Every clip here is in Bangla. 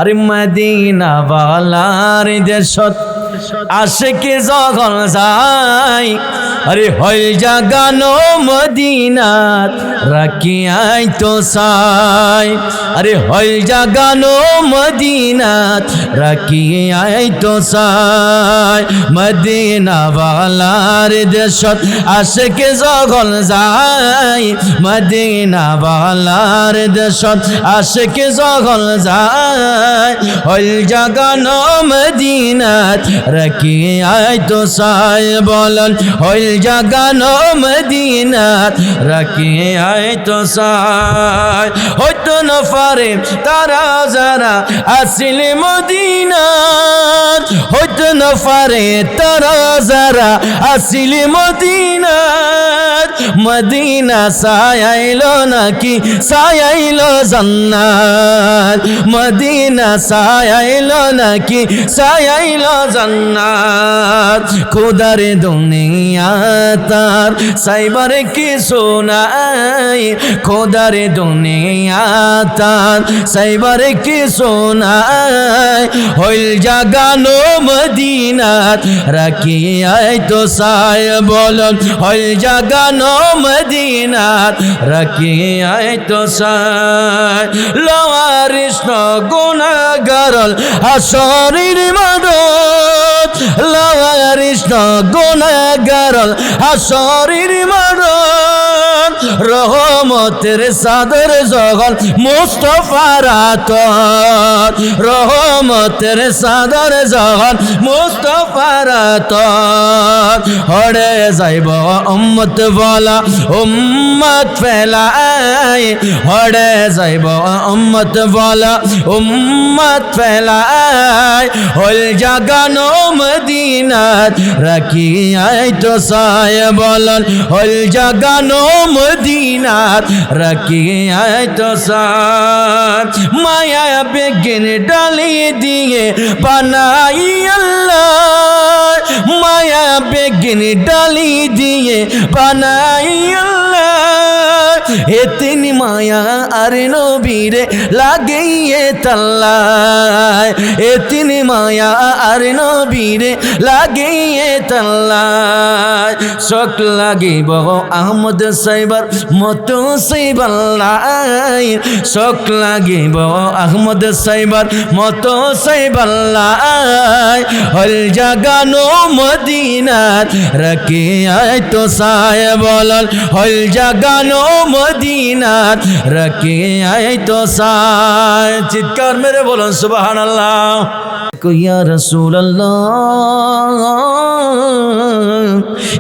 আরে মদিনা ওয়ালার দেশত আশিকে যখন যায়, আরে হইল জাগানো মদিনাত রাখিয়াই তো চাই, আরে হইল জাগানো মদিনাত রাখিয়াই তো চাই। মদিনা ওয়ালার দেশত আশিকে যখন যায়, মদিনা ওয়ালার দেশত আশিকে যখন যায়, হইল জাগানো মদিনাত রাখিয়াই তো চাই। বলন হইল জাগানো মদিনাত রাখিয়াই তো চাই। হয়তো না পারে তারা যারা আসিল মদিনাত, হয়তো না পারে তারা যারা আসিল মদিনাত, মদিনা সায়াইলো নাকি সায়াইলো জান্নাত, মদিনা সায়াইলো নাকি সায়াইলো জান্নাত। খোদার দুনিয়া তার সাইবার কিছু নাই, খোদার দুনিয়া তার সাইবার কিছু নাই, হইল জাগানো মদিনাত রাখিয়াই তো চাই। বলন হইল জাগানো মদিনাত রাখিয়াই তো চাই। লওয়ারিস গুনাহগারল হাসরের মাদত, লওয়ারিস গুনাহগারল হাসরের মাদত, রহমতের সাদর যখন মুস্তাফার আতর, রহমতের সাদর যখন মুস্তাফার আতর, হড়ে যাইব উম্মত বলা উম্মত ফেলাই, হড়ে যাইব উম্মত বলা উম্মত ফেলাই, হইল জাগানো মদিনাত রাখিয়াই তো চাই। বলন হইল জাগানো মদিনাত রাখিয়াই তো চাই। মায়া বেগিন ডালি দিয়ে বানাই আল্লাহ, মায়া বেগিন ডালি দিয়ে বানাই আল্লাহ, এতিন মায়া আর নবীরে লাগিয়ে তাল্লায়, এতিন মায়া আর নবীরে লাগিয়ে তাল্লায়। শোক লাগিব আহমদ সাইবার মতো সাইবাল্লাই, শোক লাগিব আহমদ সাইবার মতো সাইবাল্লাই, হল জাগানো মদিনাত রাখিয়াই তো চাই। বলন হল জাগানো মদিনাত রাখিয়াই তো চাই। চিৎকার মেরে বলুন সুবহানাল্লাহ। ইয়া রাসূলুল্লাহ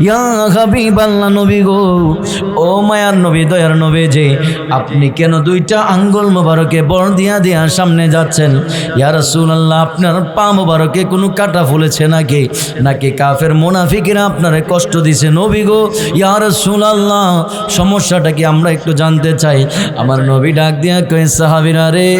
ইয়া হাবিবাল্লাহ, নবী গো, ও মায়ার নবী, দয়ার নবী যে আপনি কেন দুইটা আঙ্গুল মোবারকে বর দিয়া দিয়া সামনে যাচ্ছেন? ইয়া রাসূলুল্লাহ, আপনার পা মোবারকে কোনো কাটা ফুলেছে নাকি, নাকি কাফের মুনাফিকরা আপনারে কষ্ট দিছে? নবী গো, ইয়া রাসূলুল্লাহ, সমস্যাটা কি আমরা একটু জানতে চাই। আমার নবী ডাক দিয়া কয়, সাহাবীরা রে,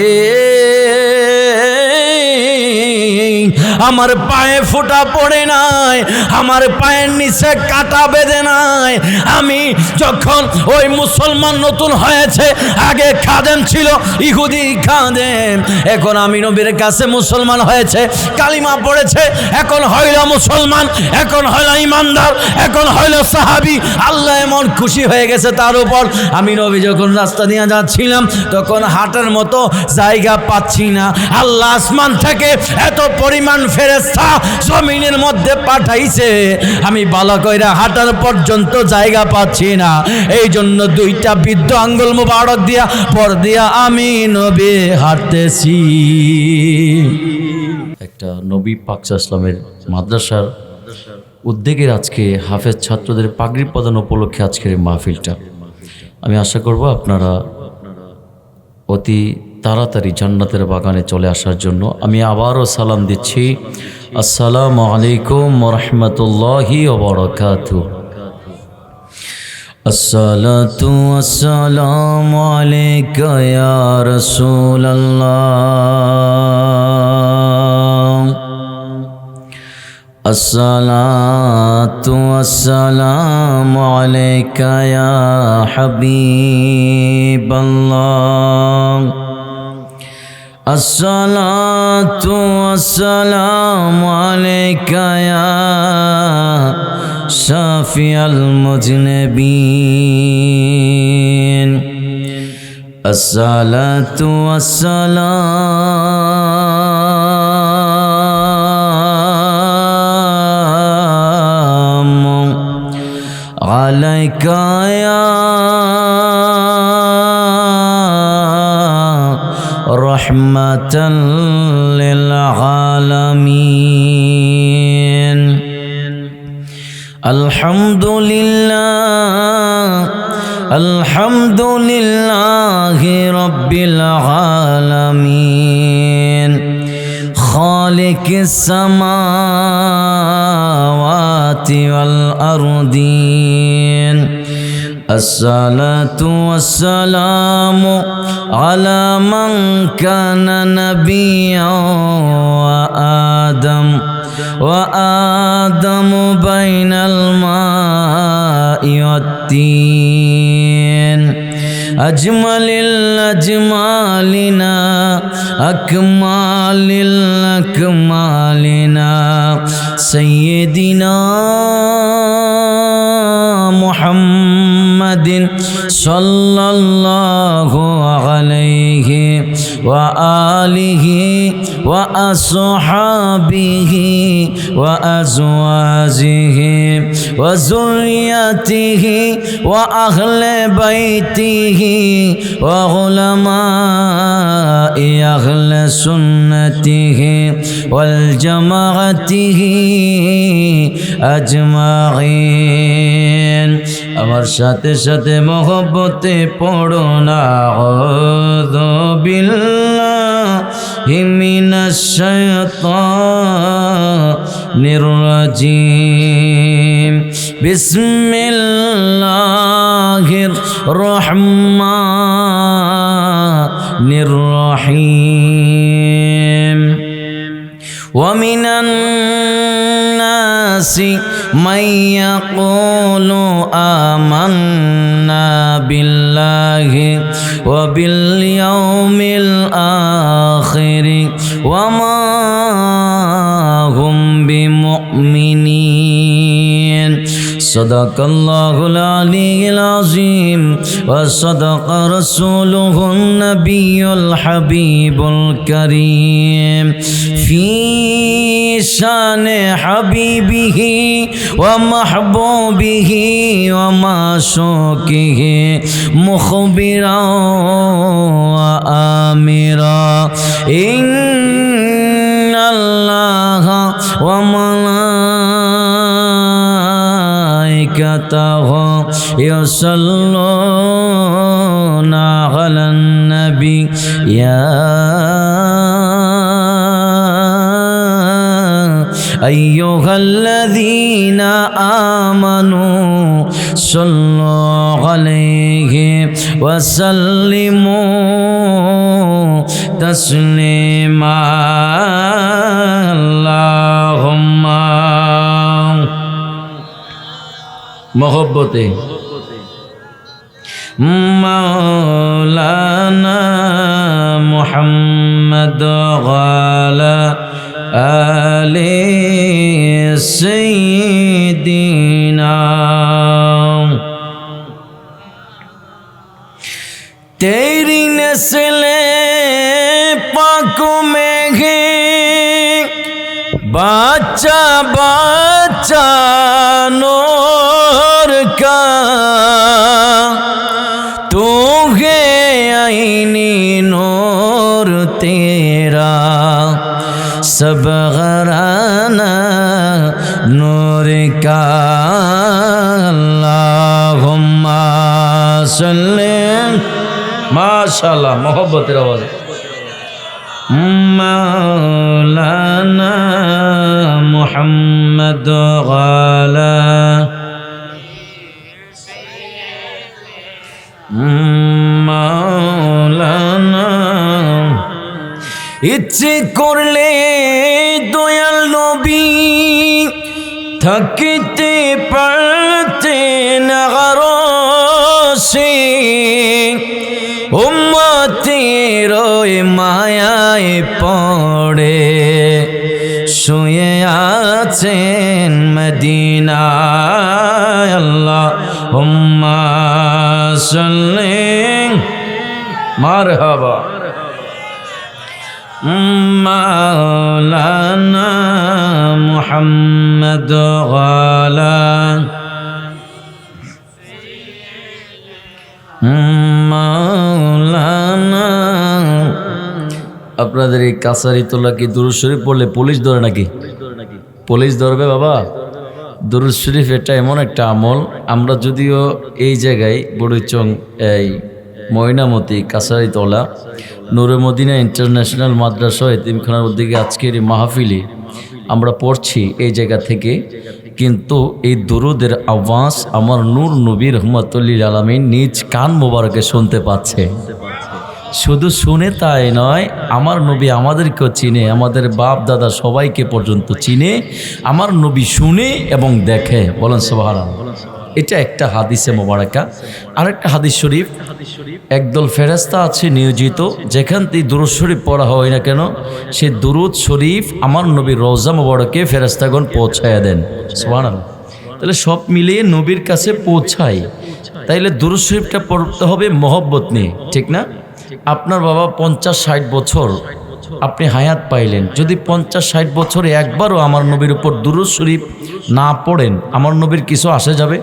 আমার পায়ে ফোঁটা পড়ে নাই, আমার পায়ের নিচে কাটা বেঁধে নাই। আমি যখন ওই মুসলমান নতুন হয়েছে, আগে খাদেম ছিল, ইহুদি খাদেম, এখন আমি নবীর কাছে মুসলমান হয়েছে, কালিমা পড়েছে, এখন হইল মুসলমান, এখন হইল ইমানদার, এখন হইল সাহাবি। আল্লাহ এমন খুশি হয়ে গেছে তার উপর। আমি নবী যখন রাস্তা দিয়ে যাচ্ছিলাম, তখন হাঁটার মতো জায়গা পাচ্ছি না। আল্লাহ আসমান থেকে এত পরিমাণ ফেরেশতা জমিনের মধ্যে পাঠাইছে, আমি ভালো কইরা হাঁটার পর্যন্ত জায়গা পাচ্ছি না। এই জন্য দুইটা বৃদ্ধ আঙ্গুল মুবারক দিয়া পর দিয়া আমি নবী হাঁটতেছি। একটা নবী পাক ইসলামের মাদ্রাসার উদ্যোগের আজকে হাফেজ ছাত্রদের পাগড়ি প্রদান উপলক্ষে আজকের এই মাহফিলটা, আমি আশা করব আপনারা অতি তাড়াতাড়ি জান্নাতের বাগানে চলে আসার জন্য। আমি আবারও সালাম দিচ্ছি, আসসালামু আলাইকুম ওয়া রাহমাতুল্লাহি ওয়া বারাকাতুহু। আসসালাতু ওয়াসসালামু আলাইকা ইয়া রাসূলুল্লাহ, আসসালাতু ওয়াসসালামু আলাইকা ইয়া হাবিবাল্লাহ, আসসালাতু ওয়াসসালামু আলাইকা ইয়া শাফিয়াল মুজনিবিন আসসালাতু ওয়াসসালামু আলাইকা ইয়া রহমাতাল লিল আলামিন আলহামদুলিল্লাহি রাব্বিল আলামিন খালিকিস সামাওয়াতি ওয়াল আরদিন আসসালাতু ওয়াসসালামু আলা মান কানা নাবিয়্যান ওয়া আদম বাইনাল মাই ওয়াত-তিন আজমালিল আজমালিনা আকমালিল আকমালিনা সাইয়্যিদিনা মুহাম্মাদিন সাল্লাল্লাহু আলাইহি ওয়া আলিহি ওয়া আসহাবিহি ওয়া আজওয়াজিহি ওয়া যুররিয়াতিহি ওয়া আহলে বাইতিহি ওয়া উলামাই আহলে সুন্নতিহি ওয়াল জামাআতিহি আজমাইন। আমার সাথে সাথে মহব্বতে পড়ো না আউযু বিল্লাহি মিনাশ শাইতানির রাজিম বিসমিল্লাহির রহমানির রহিম ওয়া মিনান নাসি মান ইয়াকুলু আমান্না বিল্লাহি ওয়া বিল ইয়াউমিল আখির ওয়া মা হুম বিমুমিনিন। সাদাকাল্লাহুল আলিয়্যুল আযীম ওয়া সাদাকা রাসূলুহুন নাবিয়্যুল হাবিবুল কারীম ফি শানে হাবিবিহি ওয়া মাহবুবিহি ওয়া মাশুকিহি মুখবিরা ওয়া আমিরা ইন্নাল্লাহা ওয়া মালাইকাতাহু ইউসাল্লুনা আলান নবী ইয়া আইয়ুহাল্লাযীনা আমানু সাল্লু আলাইহি ওয়া সাল্লিমু তাসলিমা। আল্লাহুম্মা মহব্বতে মাওলানা মুহাম্মদ ওয়ালা আলি সাইয়্যিদিনা। तेरी नस्ले पाक में है बच्चा बच्चा नूर का तू है आईनी नूर तेरा सब घराना नूर का। अल्लाहुम्मा सल्ली माशाल्लाह मोहब्बतेर आवाज मौलाना मुहम्मद वाला मौलाना इच्छे करले दयाल नबी थकते पड़ते नगरों से उम्मतेरो ওই মায়ায় পড়ে শুয়ে আছেন মদিনায়। আল্লাহুম্মা সাল্লি মারহাবা মাওলানা মুহাম্মদ ওয়ালা মাওলানা। আপনাদের এই কাছারি তোলা কি দুরূদ শরীফ পড়লে পুলিশ ধরে নাকি? পুলিশ ধরবে বাবা? দুরূদ শরীফ এটা এমন একটা আমল, আমরা যদিও এই জায়গায় বড়ইচং এই ময়নামতি কাছারি তোলা নূরে মদিনা ইন্টারন্যাশনাল মাদ্রাসা এতিমখানার উদ্যোগে আজকের এই মাহফিলে আমরা পড়ছি এই জায়গা থেকে, কিন্তু এই দুরুদের আওয়াজ আমার নূর নবী রহমাতুল্লিল আলামিন নিজ কান মোবারকে শুনতে পাচ্ছে। শুধু শুনে তাই নয়, আমার নবী আমাদেরকেও চিনে, আমাদের বাপ দাদা সবাইকে পর্যন্ত চিনে। আমার নবী শুনে এবং দেখে, বলেন সুবহানাল্লাহ। এটা একটা হাদিসে মোবারকা। আরেকটা হাদিস শরীফ, একদল ফেরেশতা আছে নিয়োজিত, যেখান থেকে দুরূদ শরীফ পড়া হয় না কেন, সে দুরূদ শরীফ আমার নবীর রওজা মোবারকে ফেরেশতাগণ পৌঁছায়া দেন। সুবহানাল্লাহ। তাহলে সব মিলিয়ে নবীর কাছে পৌঁছায়, তাইলে দুরূদ শরীফটা পড়তে হবে মহব্বত নিয়ে, ঠিক না? আপনার বাবা 50-60 বছর আপনি হায়াত পাইলেন, যদি 50-60 বছরে একবারও আমার নবীর উপর দুরূদ শরীফ না পড়েন, আমার নবীর কিছু আসে যাবে?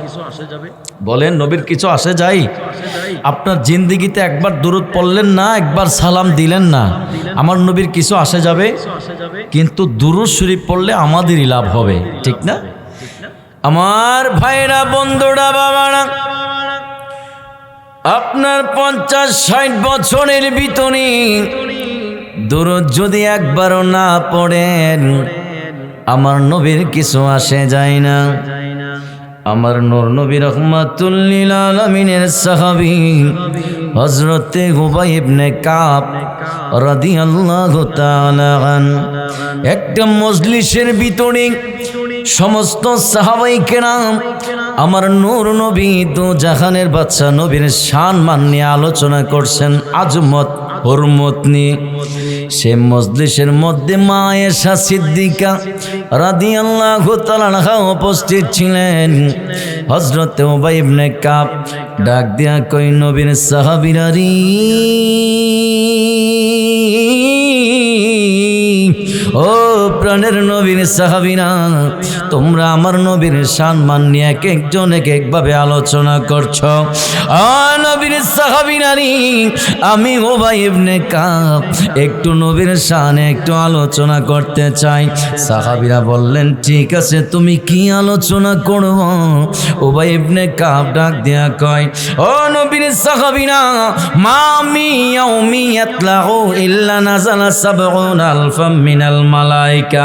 বলেন, নবীর কিছু আসে যায়? আপনার জিন্দিগিতে একবার দুরূদ পড়লেন না, একবার সালাম দিলেন না, আমার নবীর কিছু আসে যাবে? কিন্তু দুরূদ শরীফ পড়লে আমাদেরই লাভ হবে, ঠিক না? আমার ভাইরা, বন্ধুরা, বাবারা, আপনার 50-60 বছরের ভিতরে দুরূদ যদি একবারও না পড়েন, আমার নবীর কিছু আসে যায় না। আমার নূর নবী রহমাতুল্লিল আলামিনের সাহাবী হযরতে উবাই ইবনে কাব রাদিয়াল্লাহু তাআলা আনহু একটা মজলিসের ভিতরে সমস্ত সাহাবায়ে কেরাম আমার নূর নবী তো জাহানের বাদশা নবীর শান মান নিয়ে আলোচনা করছেন, আজমত হুরমত নিয়ে। সে মজলিসের মধ্যে মা আয়েশা সিদ্দিকা রাদিয়াল্লাহু তাআলা আনহা উপস্থিত ছিলেন। হযরত উবাই ইবনে কাব ডাক দিয়া কই, নবীর সাহাবীরা রে, ও প্রাণের নবীর সাহাবীরা, তোমরা আমার নবীর সম্মান নিয়ে এক একজন এক একভাবে আলোচনা করছো। নবীর সাহাবীরা রে, আমি উবাই ইবনে কাব একটু নবীর শানে একটু আলোচনা করতে চাই। সাহাবীরা বললেন, ঠিক আছে, তুমি কি আলোচনা করবো? উবাই ইবনে কাব ডাক দিয়া কয়, ও নবীর সাহাবীরা, মা মি ইয়াউমি ইয়াতলাউ ইল্লা নাযালা 70 আলফাম মিনাল মালাইকা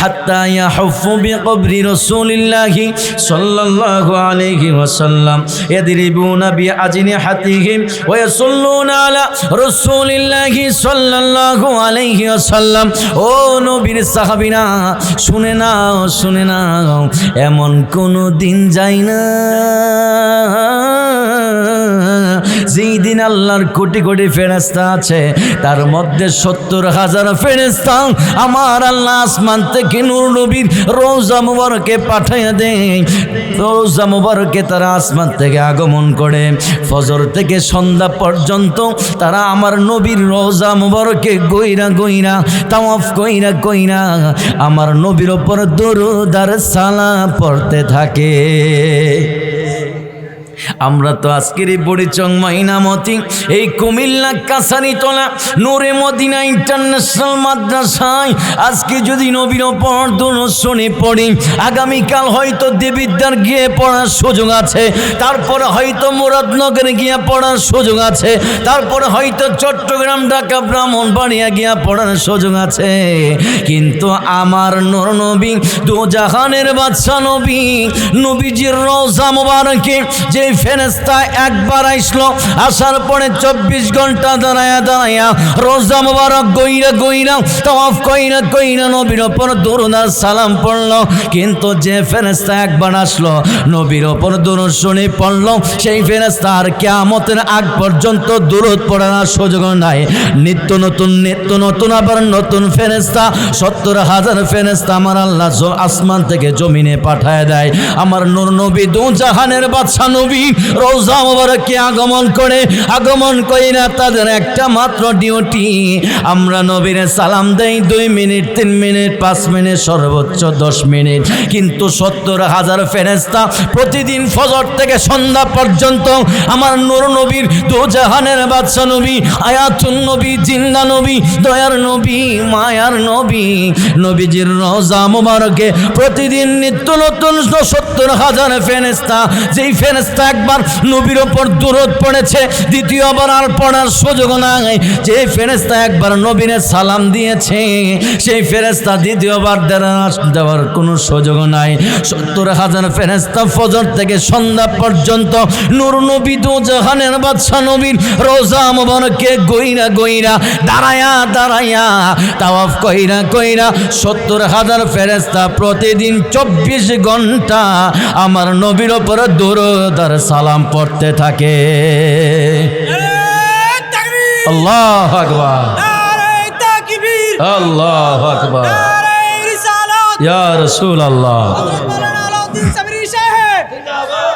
হাত্তা ইয়াহুফু বিকবরি রাসূলিল্লাহি সাল্লাল্লাহু আলাইহি ওয়াসাল্লাম ইয়াদরিবুনা বিআজনিহাতিহিম ওয়া ইয়াসাল্লুনা আলা রাসূলিল্লাহি সাল্লাল্লাহু আলাইহি ওয়াসাল্লাম। ও নবীর সাহাবীরা, শুনে নাও, শুনে নাও, এমন কোনো দিন যায় না যেই দিন আল্লাহর কোটি কোটি ফেরেশতা আছে, তার মধ্যে 70,000 ফেরেশতা আমার আল্লাহ আসমান থেকে নূর নবীর রওজা মুবারকে পাঠাইয়া দেয়। রওজা মুবারকে তারা আসমান থেকে আগমন করে, ফজর থেকে সন্ধ্যা পর্যন্ত তারা আমার নবীর রওজা মুবারকে গইরা গইরা তাওয়াফ কইরা কইরা আমার নবীর উপর দরুদ আর সালাম পড়তে থাকে। আমরা তো আজকের এই বড়িচং ময়নামতি এই কুমিল্লা কাছারিতলা নূরে মদিনা ইন্টারন্যাশনাল মাদ্রাসায় আজকে যদি নবীর ওপর দুরূদ শরীফ পড়ি, আগামীকাল হয়তো দেবিদ্বার গিয়ে পড়ার সুযোগ আছে, তারপরে হয়তো মুরাদনগরে গিয়ে পড়ার সুযোগ আছে, তারপরে হয়তো চট্টগ্রাম, ঢাকা, ব্রাহ্মণবাড়িয়া গিয়া পড়ার সুযোগ আছে। কিন্তু আমার নূর নবী, দু জাহানের বাদশা নবী, নবীজির রওজা মুবারকে যে ওই ফেরেশতা একবার আসলো, আসার পরে 24 ঘন্টা দাঁড়ায়া রোজা মোবারক গইরা তাওয়াফ কইরা নবীর ওপর দুরূদ আর সালাম পড়লো। কিন্তু যে ফেরেশতা একবার আসলো, নবীর ওপর দুরূদ শুনে পড়লো, সেই ফেরেশতা আর কিয়ামতের আগ পর্যন্ত দুরূদ পড়ার সুযোগ নাই। নিত্য নতুন আবার নতুন ফেরেশতা 70,000 ফেরেশতা আমার আল্লাহ আসমান থেকে জমিনে পাঠায় দেয়। আমার নূর নবী দু জাহানের বাদশা নবী রওজা মোবারকে আগমন কইরা তাদের একটা মাত্র ডিউটি, আমরা নবীরে সালাম দেই 2 মিনিট 3 মিনিট 5 মিনিট সর্বোচ্চ 10 মিনিট। কিন্তু 70,000 ফেরেশতা প্রতিদিন ফজর থেকে সন্ধ্যা পর্যন্ত আমার নূর নবীর দু জাহানের বাদশা নবী, আয়াতুন নবী, জিন্দা নবী, দয়ার নবী, মায়ার নবী, নবীজির রওজা মোবারকে প্রতিদিন নিত্য নতুন 70,000 ফেরেশতা। যেই ফেরেশতা একবার নবীর ওপর দুরূদ পড়েছে, দ্বিতীয়বার আর পড়ার সুযোগ নাই। যে ফেরেশতা একবার নবীরে সালাম দিয়েছে, সেই ফেরেশতা দ্বিতীয়বার দেওয়ার কোনো সুযোগ নাই। 70,000 ফেরেশতা ফজর থেকে সন্ধ্যা পর্যন্ত নূর নবী দু জাহানের বাদশা নবীর রওজা মোবারকে গইরা দাঁড়ায়া তাওয়াফ কইরা 70,000 ফেরেশতা প্রতিদিন 24 ঘন্টা আমার নবীর ওপর দুরূদ আর সালাম পড়তে থাকে। আল্লাহু আকবার, নারে তাকবীর, আল্লাহু আকবার, নারে রিসালাত, ইয়া রাসূলুল্লাহ।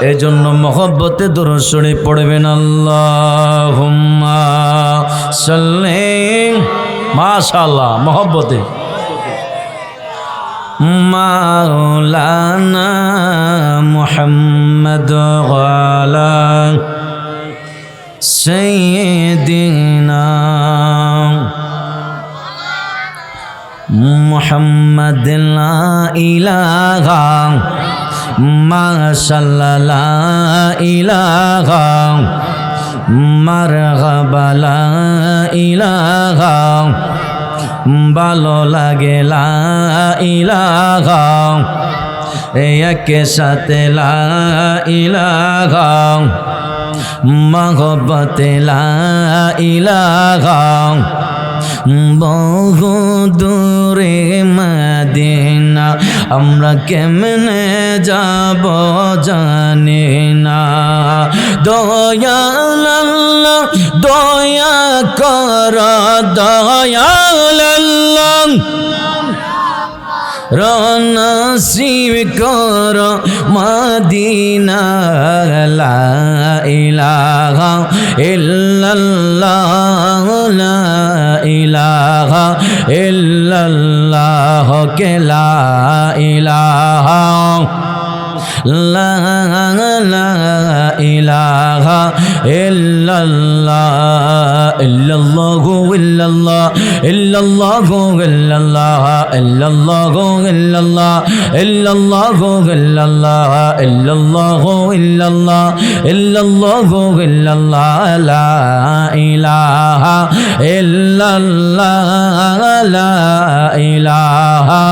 এই জন্য মহব্বতে দুরূদ শরীফ পড়বেন। আল্লাহুম্মা সাল্লি, মাশাআল্লাহ, মহব্বতে মাওলানা মুহাম্মদ ওয়ালা সাইয়্যিদিনা মুহাম্মদ লা ইলাহা মাশাআল্লাহ লা ইলাহা মারহাবা লা ইলাহা ভালো লাগে লা ইলাহা একে সাথে লা ইলাহা মহব্বতে লা ইলাহা বহু দূরে মদিনা আমরা কেমনে যাব জানি না। দয়াল আল্লাহ দয়া কর, দয়াল আল্লাহ নসিব কর মদিনা। লা ইলাহা ইল্লাল্লাহ, লা ইলাহা ইল্লাল্লাহ, কে লা ইলাহা লা ইলাহা ইল্লাল্লাহ, ইল্লাল্লাহু ইল্লাল্লাহ, ইল্লাল্লাহু ইল্লাল্লাহ, ইল্লাল্লাহু ইল্লাল্লাহ, ইল্লাল্লাহু ইল্লাল্লাহ, ইল্লাল্লাহু ইল্লাল্লাহ, ইল্লাল্লাহু ইল্লাল্লাহ, লা ইলাহা ইল্লাল্লাহ, লা ইলাহা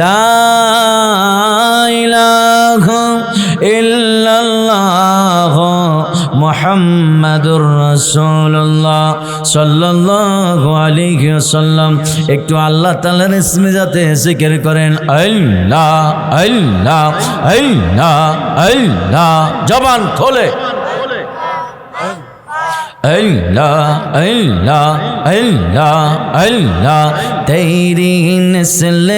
লা ইলাহা ইল্লাল্লাহ মুহাম্মাদুর রাসূলুল্লাহ সাল্লাল্লাহু আলাইহি ওয়াসাল্লাম। একটু আল্লাহ তাআলার ইসমে যাতে জিকির করেন, আল্লাহ আল্লাহ আল্লাহ আল্লাহ, জবান খোলে अल्लाह अल्लाह अल्लाह अल्लाह। तेरी नस्ल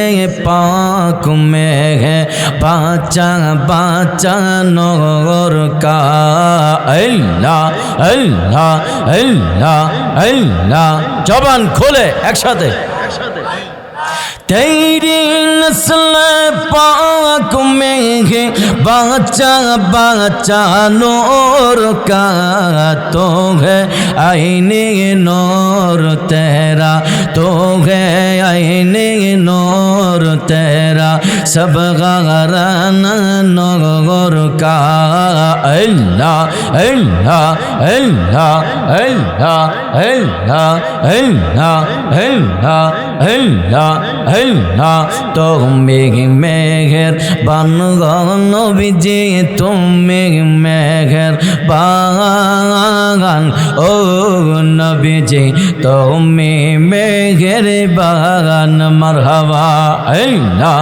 पाक में है बाचा बाचा नूर का। अल्लाह अल्लाह अल्लाह अल्लाह, जबान खोले एक साथ। तेरी नस्ल पाक में है बाचा बाचा नूर का, तो है आईने नूर तेरा, तो है आईने नूर तेरा, सब गाराना नूर का। अल्लाह अल्लाह अल्लाह अल्लाह अल्लाह अल्लाह अल्लाह না তুমি মেঘের বান নবীজি তুমি মেঘের বাগান ও নবীজি তুমি মেঘের বাগান মারহাবা না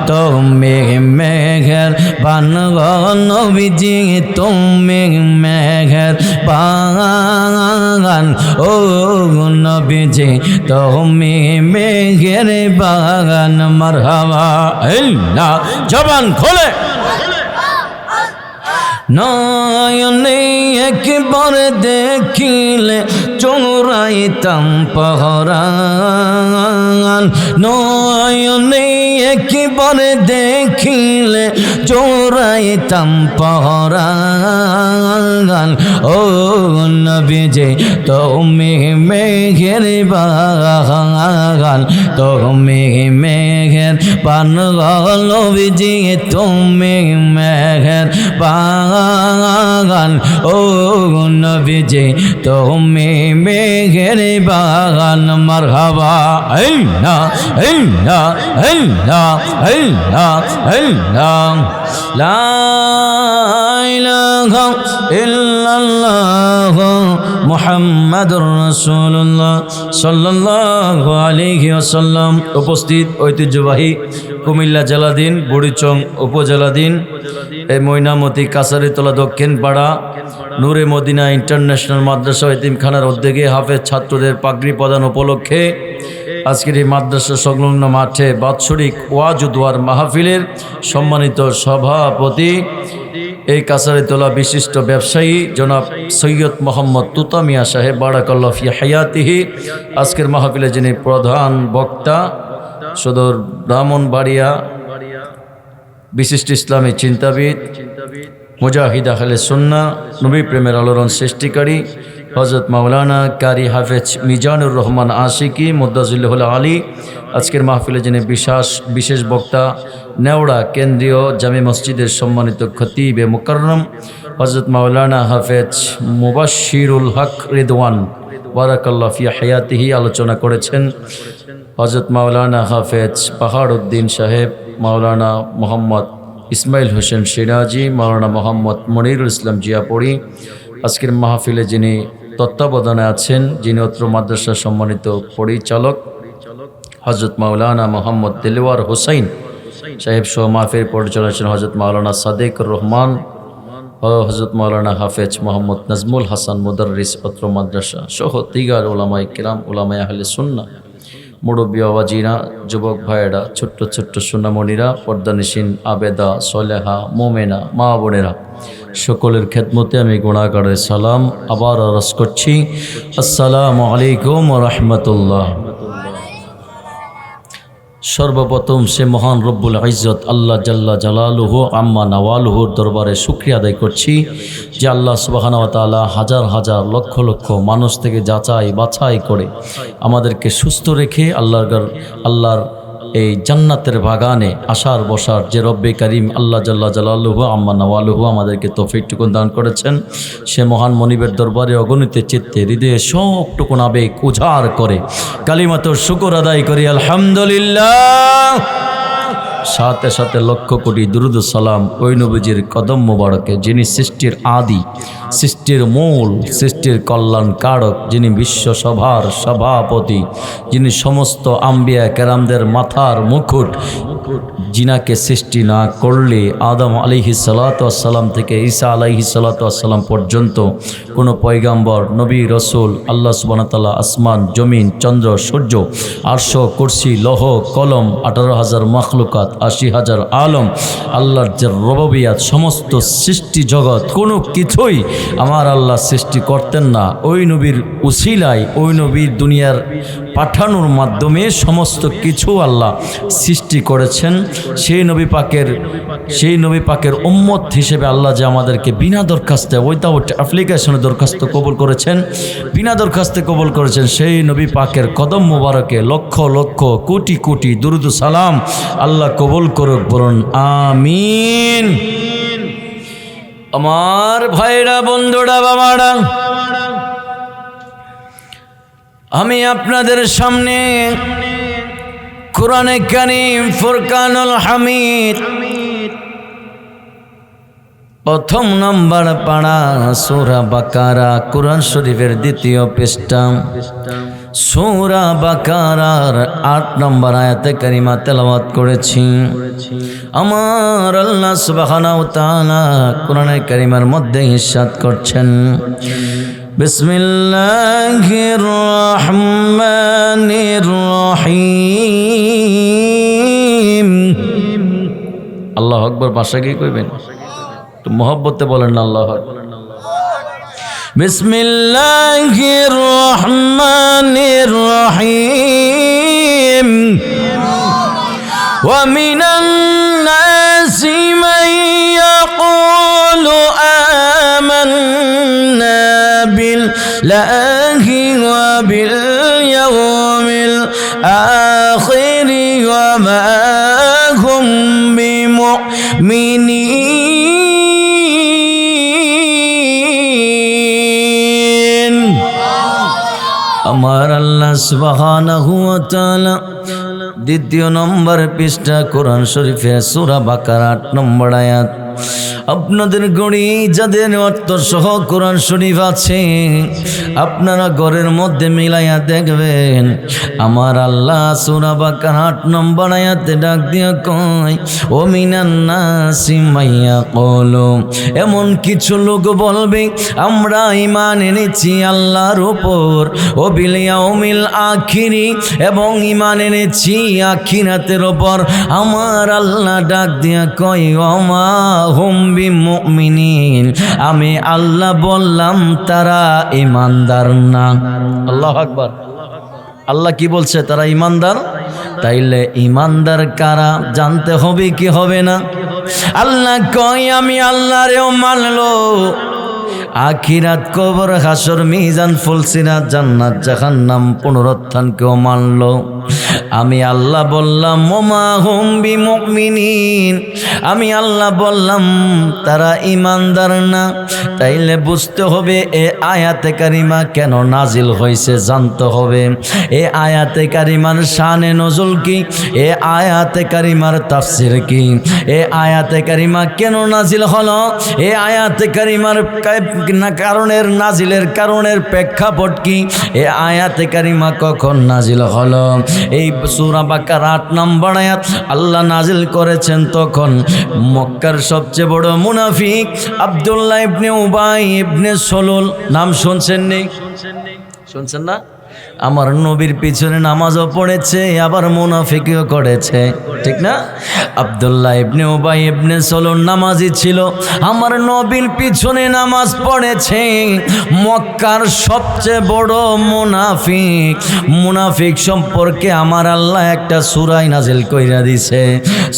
তুমি মেঘের বান নবীজি তুমি মেঘের বাগান ও নবীজি তুমি মেঘের বাগান মারহাবা না জবান খোলে নয়নে একবার দেখিলে চোরাইতাম পহরান নয়নে একবার দেখিলে চোরাইতাম পহরান ও নবীজি তুমি মেঘের বাগান তুমি মেঘের পান নবীজি তুমি মেঘের বাগান ও নবীজি তুমি মেঘের বাগান মারহাবা না লা ইলাহা ইল্লাল্লাহ মুহাম্মাদুর রাসূলুল্লাহ সাল্লাল্লাহু আলাইহি ওয়াসাল্লাম। উপস্থিত ঐতিহ্যবাহী কুমিল্লা জেলাধীন বুড়িচং উপজেলাধীন এই ময়নামতি কাছারিতলা দক্ষিণ পাড়া নূরে মদিনা ইন্টারন্যাশনাল মাদ্রাসা এতিমখানার উদ্যোগে হাফেজ ছাত্রদের পাগড়ি প্রদান উপলক্ষে আজকের এই মাদ্রাসা সংলগ্ন মাঠে বাৎসরিক ওয়াজুদওয়ার মাহফিলের সম্মানিত সভাপতি এই কাছারিতলা বিশিষ্ট ব্যবসায়ী জনাব সৈয়দ মোহাম্মদ তুতা মিয়া সাহেব বারাকাল্লাহু ফি হায়াতিহি। আজকের মাহফিলে যিনি প্রধান বক্তা সদর ব্রাহ্মণবাড়িয়া বিশিষ্ট ইসলামী চিন্তাবিদ মুজাহিদ আহলে সুন্নাহ নবী প্রেমের আলোড়ন সৃষ্টিকারী হযরত মাওলানা কারি হাফেজ মিজানুর রহমান আশিকি মুদ্দাজিল্লাহুল আলী। আজকের মাহফিলে যিনি বিশেষ বক্তা নেওড়া কেন্দ্রীয় জামে মসজিদের সম্মানিত খতিবে মুকাররম হযরত মাওলানা হাফেজ মুবাশশিরুল হক রিদওয়ান বারাকাল্লাহু ফি হায়াতিহি আলোচনা করেছেন হযরত মাওলানা হাফেজ পাহাড়উদ্দিন সাহেব, মাওলানা মোহাম্মদ ইসমাইল হোসেন সিরাজি, মাওলানা মোহাম্মদ মনিরুল ইসলাম জিয়াপুরি। আজকের মাহফিলে যিনি তত্ত্বাবধানে আছেন, যিনি অত্র মাদ্রাসার সম্মানিত পরিচালক হযরত মাওলানা মোহাম্মদ দেলওয়ার হোসাইন সাহেব সহ মাহফিল পরিচালনা আছেন হযরত মাওলানা সাদেকুর রহমান ও হযরত মাওলানা হাফেজ মোহাম্মদ নাজমুল হাসান মুদাররিস অত্র মাদ্রাসা সহ তিগার ওলামায়ে কেরাম ওলামায়ে আহলে সুন্নাহ মুরব্বী বাবাজিরা, যুবক ভাইয়েরা, ছোট্ট ছোট্ট সোনামণিরা, পর্দানিসীন আবেদা সলেহা মোমেনা মা বোনেরা, সকলের খেদমতে আমি গুণাগারের সালাম আবার আরজ করছি। আসসালামু আলাইকুম ওয়া রাহমাতুল্লাহ। সর্বপ্রথম সে মহান রব্বুল ইজ্জত আল্লাহ জাল্লা জালালুহু আম্মা নাওয়ালুহুর দরবারে শুকরিয়া আদায় করছি যে আল্লাহ সুবহানাহু ওয়া তাআলা হাজার হাজার লক্ষ লক্ষ মানুষ থেকে যাচাই বাছাই করে আমাদেরকে সুস্থ রেখে আল্লাহর এই জান্নাতের বাগানে আসার বসার যে রব্বে কারিম আল্লাহ জাল্লা জালালুহু আম্মা নাওয়ালুহু আমাদেরকে তৌফিকটুকু দান করেছেন, সে মহান মনিবের দরবারে অগণিত চিত্তে হৃদয়ে সবটুকু আবেগ উজাড় করে কালিমাতুর শুকর আদায় করি আলহামদুলিল্লাহ। সাথে সাথে লক্ষ কোটি দুরুদ সালাম ওই নবীজির কদম মোবারকে, যিনি সৃষ্টির আদি, সৃষ্টির মূল, সৃষ্টির কল্যাণ কারক, যিনি বিশ্বসভার সভাপতি, যিনি সমস্ত আম্বিয়া কেরামদের মাথার মুকুট, জিনাকে সৃষ্টি না করলে আদম আলাইহিসসালাতু ওয়াসসালাম থেকে ঈসা আলাইহিসসালাতু ওয়াসসালাম পর্যন্ত কোনো পয়গাম্বর নবী রসুল আল্লাহ সুবহানাহু ওয়া তাআলা আসমান জমিন চন্দ্র সূর্য আরশ কুরসি লৌহ কলম 18,000 মাখলুকাত 80,000 আলম আল্লাহর যে রুবুবিয়াত সমস্ত সৃষ্টি জগৎ কোনো কিছুই আমার আল্লাহ সৃষ্টি করতেন না। ওই নবীর উসিলায় ওই নবীর দুনিয়ার পাঠানোর মাধ্যমে সমস্ত কিছু আল্লাহ সৃষ্টি করেছেন। সেই নবী পাকের উম্মত হিসেবে আল্লাহ যে আমাদেরকে বিনা দরখাস্তে উইদাউট অ্যাপ্লিকেশনে দরখাস্ত কবুল করেছেন, বিনা দরখাস্তে কবুল করেছেন, সেই নবী পাকের কদম মোবারকে লক্ষ লক্ষ কোটি কোটি দুরুদ সালাম আল্লাহ কবুল করুক, বলুন আমিন। আমার ভাইরা বন্ধুরা বাবারা, আমি আপনাদের সামনে কোরআনে কারীম ফুরকানুল হামিদ প্রথম নম্বর পাড়া সূরা বাকারা কোরআন শরীফের দ্বিতীয় পৃষ্ঠা সূরা বাকারার ৮ নম্বর আয়াতে কারিমা তেলাওয়াত করেছি। আমার আল্লাহ সুবহানাহু ওয়া তাআলা কোরআনে কারিমার মধ্যে ইরশাদ করছেন, বিসমিল্লাহির রহমানির রহিম। আল্লাহু আকবার। ভাষা কি কইবেন? তো মোহব্বতে বলেন না আল্লাহু আকবার। বিসমিল্লাহির রহমানির রহিম। ওয়া মিনান নাসি মান ইয়াকুলু আমান্না বিল্লাহি ওয়া বিল ইয়াউমিল আখির ওয়া মা হুম বিমুমিনিন। আমার আল্লাহ সুবহানাহু ওয়া তাআলা দ্বিতীয় নম্বর পৃষ্ঠা কোরআন শরীফের সূরা বাকারা ৮ নম্বর আয়াত। আপনাদের গড়ি যাদের অর্থ সহ কোরআন শরীফ আছে আপনারা ঘরের মধ্যে মিলাইয়া দেখবেন। আমার আল্লাহ সূরা বাকারা ৮ নম্বর আয়াতে ডাক দিয়া কয়, ও মিনান নাসি মাইয়া কলু, এমন কিছু লোক বলবে আমরা ঈমান এনেছি আল্লাহর উপর, ও বিল ইয়াউমিল আখিরি, এবং ঈমান এনেছি আখিরাতের উপর। আমার আল্লাহ ডাক দিয়া কয়, ওমা হুম বিমুমিনিন, আমি আল্লাহ বললাম তারা ঈমানদার না। আল্লাহু আকবার। আল্লাহ কি বলছে? তারা ঈমানদার। তাইলে ঈমানদার কারা জানতে হবে কি হবে না? আল্লাহ কয় আমি আল্লাহরেও মানলো, আখিরাত, কবর, হাসর, মিজান, ফুলসিরাত, জান্নাত, জাহান্নাম, পুনরুত্থানকেও মানলো। আমি আল্লাহ বললাম ওমা হুম বিমুমিনিন, আমি আল্লাহ বললাম তারা ঈমানদার না। তাইলে বুঝতে হবে এ আয়াতে কারিমা কেন নাজিল হয়েছে, জানতে হবে এ আয়াতে কারিমার শানে নজুল কি, এ আয়াতে কারিমার তাফসির কি, এ আয়াতে কারিমা কেন নাজিল হলো, এ আয়াতে কারিমার কারণের নাজিলের কারণের প্রেক্ষাপট কি, এ আয়াতে কারিমা কখন নাজিল হলো। এই সূরা বাকারা ৮ নম্বর আয়াত আল্লাহ নাজিল করেছেন তখন মক্কার সবচেয়ে বড় মুনাফিক আব্দুল্লাহ ইবনে উবাই ইবনে সলুল, নাম শুনছেন নি? শুনছেন না? আমার নবীর পিছনে নামাজও পড়েছে, আবার মুনাফিকিও করেছে, ঠিক না? আব্দুল্লাহ ইবনে উবাই ইবনে সলুল নামাজি ছিল, আমার নবীর পিছনে নামাজ পড়েছে। মক্কার সবচেয়ে বড় মুনাফিক। মুনাফিক সম্পর্কে আমার আল্লাহ একটা সূরা নাজিল কইরা দিছে।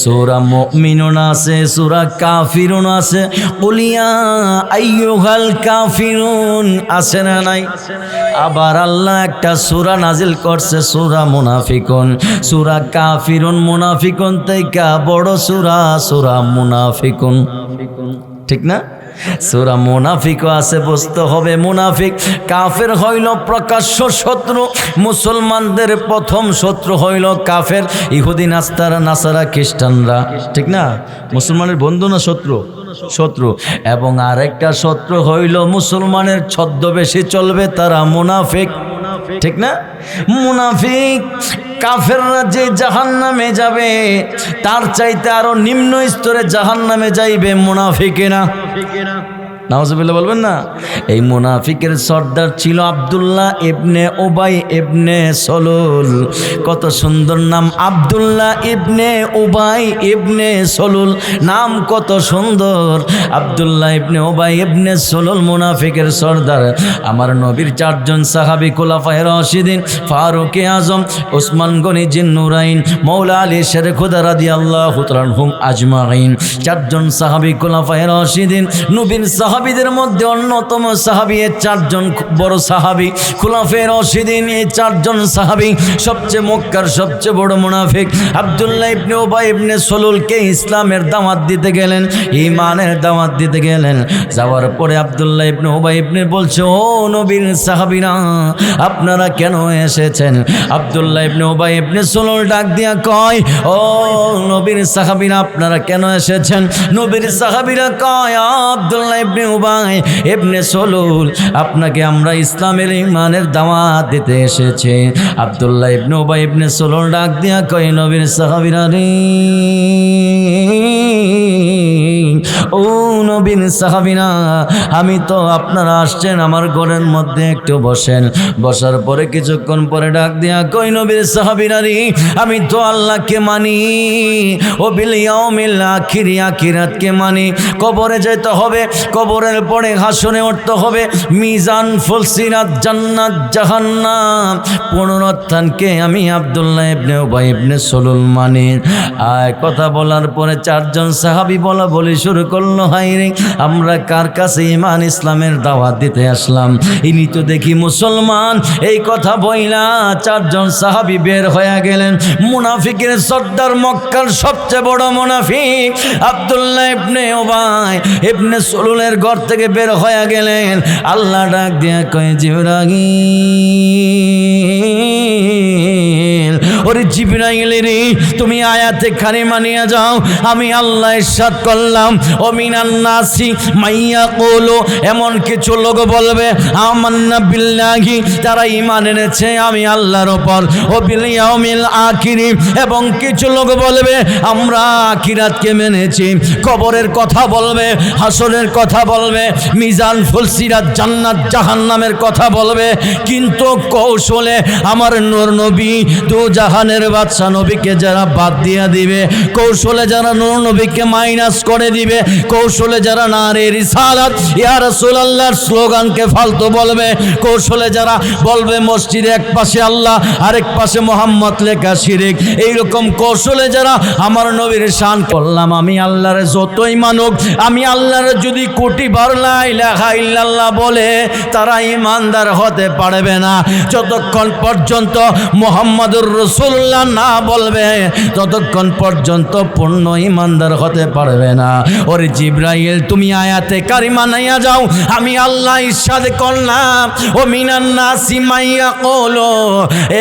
সূরা মুমিনুন আছে, সূরা কাফিরুন আছে, কুলিয়া আইয়ুহাল কাফিরুন আছে না নাই? আবার আল্লাহ একটা সূরা নাজিল করছে সূরা মুনাফিকুন। সূরা কাফিরুন মুনাফিকুন থেকে বড় সূরা সূরা মুনাফিকুন, ঠিক না? সূরা মুনাফিকও আছে, বুঝতে হবে মুনাফিক কাফের হইল প্রকাশ্য শত্রু। মুসলমানদের প্রথম শত্রু হইল কাফের, ইহুদি নাসারা খ্রিস্টানরা, ঠিক না? মুসলমানের বন্ধু না শত্রু? শত্রু। এবং আরেকটা শত্রু হইল মুসলমানের ছদ্মবেশে চলবে, তারা মুনাফিক, ঠিক না? মুনাফিক কাফেররা যে জাহান্নামে যাবে তার চাইতে আরো নিম্ন স্তরে জাহান্নামে যাইবে মুনাফিকেরা। নাউজুবিল্লাহ বলবেন না? এই মুনাফিকের সর্দার ছিল আব্দুল্লাহ ইবনে উবাই ইবনে সলুল। কত সুন্দর নাম, আব্দুল্লাহ ইবনে উবাই ইবনে সলুল, নাম কত সুন্দর। আব্দুল্লাহ ইবনে উবাই ইবনে সলুল মুনাফিকের সর্দার। আমার নবীর 4 জন সাহাবী খোলাফায়ে রাশিদিন, ফারুক আজম, ওসমান গনি জিন্নুরাইন, মৌলা আলী শের খুদা রাদিয়াল্লাহু তাআলা আনহুম আজমাইন, 4 জন সাহাবী খোলাফায়ে রাশিদিন। নবীর সাহাবী সাহাবীদের মধ্যে অন্যতম সাহাবী, এই চারজন বড় সাহাবী খুলাফায়ে রাশিদিন, এই চারজন সাহাবী সবচেয়ে মক্কার সবচেয়ে বড় মুনাফিক আব্দুল্লাহ ইবনে উবাই ইবনে সলুলকে ইসলামের দাওয়াত দিতে গেলেন, ঈমানের দাওয়াত দিতে গেলেন। যাওয়ার পরে আব্দুল্লাহ ইবনে উবাই ইবনে বলছে, ও নবীর সাহাবীরা আপনারা কেন এসেছেন? আব্দুল্লাহ ইবনে উবাই ইবনে সলুল ডাক দিয়া কয়, ও নবীর সাহাবীরা আপনারা কেন এসেছেন? নবীর সাহাবীরা কয়, আব্দুল্লাহ ইবনে উবাই ইবনে সলুল আপনাকে আমরা ইসলামের ঈমানের দাওয়াত দিতে এসেছি। আব্দুল্লাহ ইবনে উবাই ইবনে সলুল ডাক দিয়া কয়, নবীর সাহাবীরা রে, ও নবীর সাহাবীরা আমি তো আপনারা আসছেন আমার ঘরের মধ্যে একটু বসেন। বসার পরে কিছুক্ষণ পরে ডাক দিয়া কই, নবীর সাহাবীরা রে আমি তো আল্লাহকে মানি, ও বিল ইয়াউমিল আখির, আখিরাতকে মানি। কবরে যেতে হবে, কবরের পরে হাসরে উঠতে হবে, মিজান ফুলসিরাত জান্নাত জাহান্নাম, পুনরুত্থানকে আমি আব্দুল্লাহ ইবনে উবাই ইবনে সলুল মানি। আর কথা বলার পরে চারজন সাহাবী বলা বলি শুরু করলো, হাই রে আমরা কার কাছে ঈমান ইসলামের দাওয়াত দিতে আসলাম, ইনি তো দেখি মুসলমান। এই কথা বইলা চারজন সাহাবী বের হয়ে গেলেন। মুনাফিকের সর্দার, মক্কার সবচেয়ে বড় মুনাফিক আব্দুল্লাহ ইবনে উবাই ইবনে সলুলের ঘর থেকে বের হয়ে গেলেন। আল্লাহ ডাক দিয়া কয়, জিবরাইল, ওরে জিবরাইল রে তুমি আয়াতে কারিমা নিয়ে যাও, আমি আল্লাহ ইরশাদ করলাম, ও মিনান নাসি মাইয়া কওলো, এমন কিছু লোক বলবে আমান্না বিল্লাহি, তারা ঈমান এনেছে আমি আল্লাহর উপর, ও বিল ইয়াউমিল আখির, এবং কিছু লোক বলবে আমরা আখিরাতকে মেনেছি। কবরের কথা বলবে, হাসরের কথা বলবে, মিজান ফুলসিরাত জান্নাত জাহান্নামের কথা বলবে, কিন্তু কৌশলে আমার নূর নবী দু জাহানের বাদশা নবীকে যারা বাদ দিয়া দিবে, কৌশলে যারা নূর নবীকে মাইনাস করে দিবে, কৌশলে যারা নারে রিসালাত ইয়া রাসূলুল্লাহর স্লোগানকে ফালতু বলবে, কৌশলে যারা বলবে মসজিদে এক পাশে আল্লাহ আরেক পাশে মোহাম্মদ লেখা শিরিক, এইরকম কৌশলে যারা আমার নবীর শান করলাম, আমি আল্লাহর যতই মানুক, আমি আল্লাহর যদি কোটি বার লা ইলাহা ইল্লাল্লাহ বলে, তারা ঈমানদার হতে পারবে না। যতক্ষণ পর্যন্ত মুহাম্মাদুর রাসূলুল্লাহ না বলবে, ততক্ষণ পর্যন্ত পূর্ণ ঈমানদার হতে পারবে না। ওরে জিবরাইল তুমি আয়াতে কারিমা নিয়ে যাও, আমি আল্লাহ ইরশাদ করলাম, ও মিনান নাসি মাইয়া কওলো,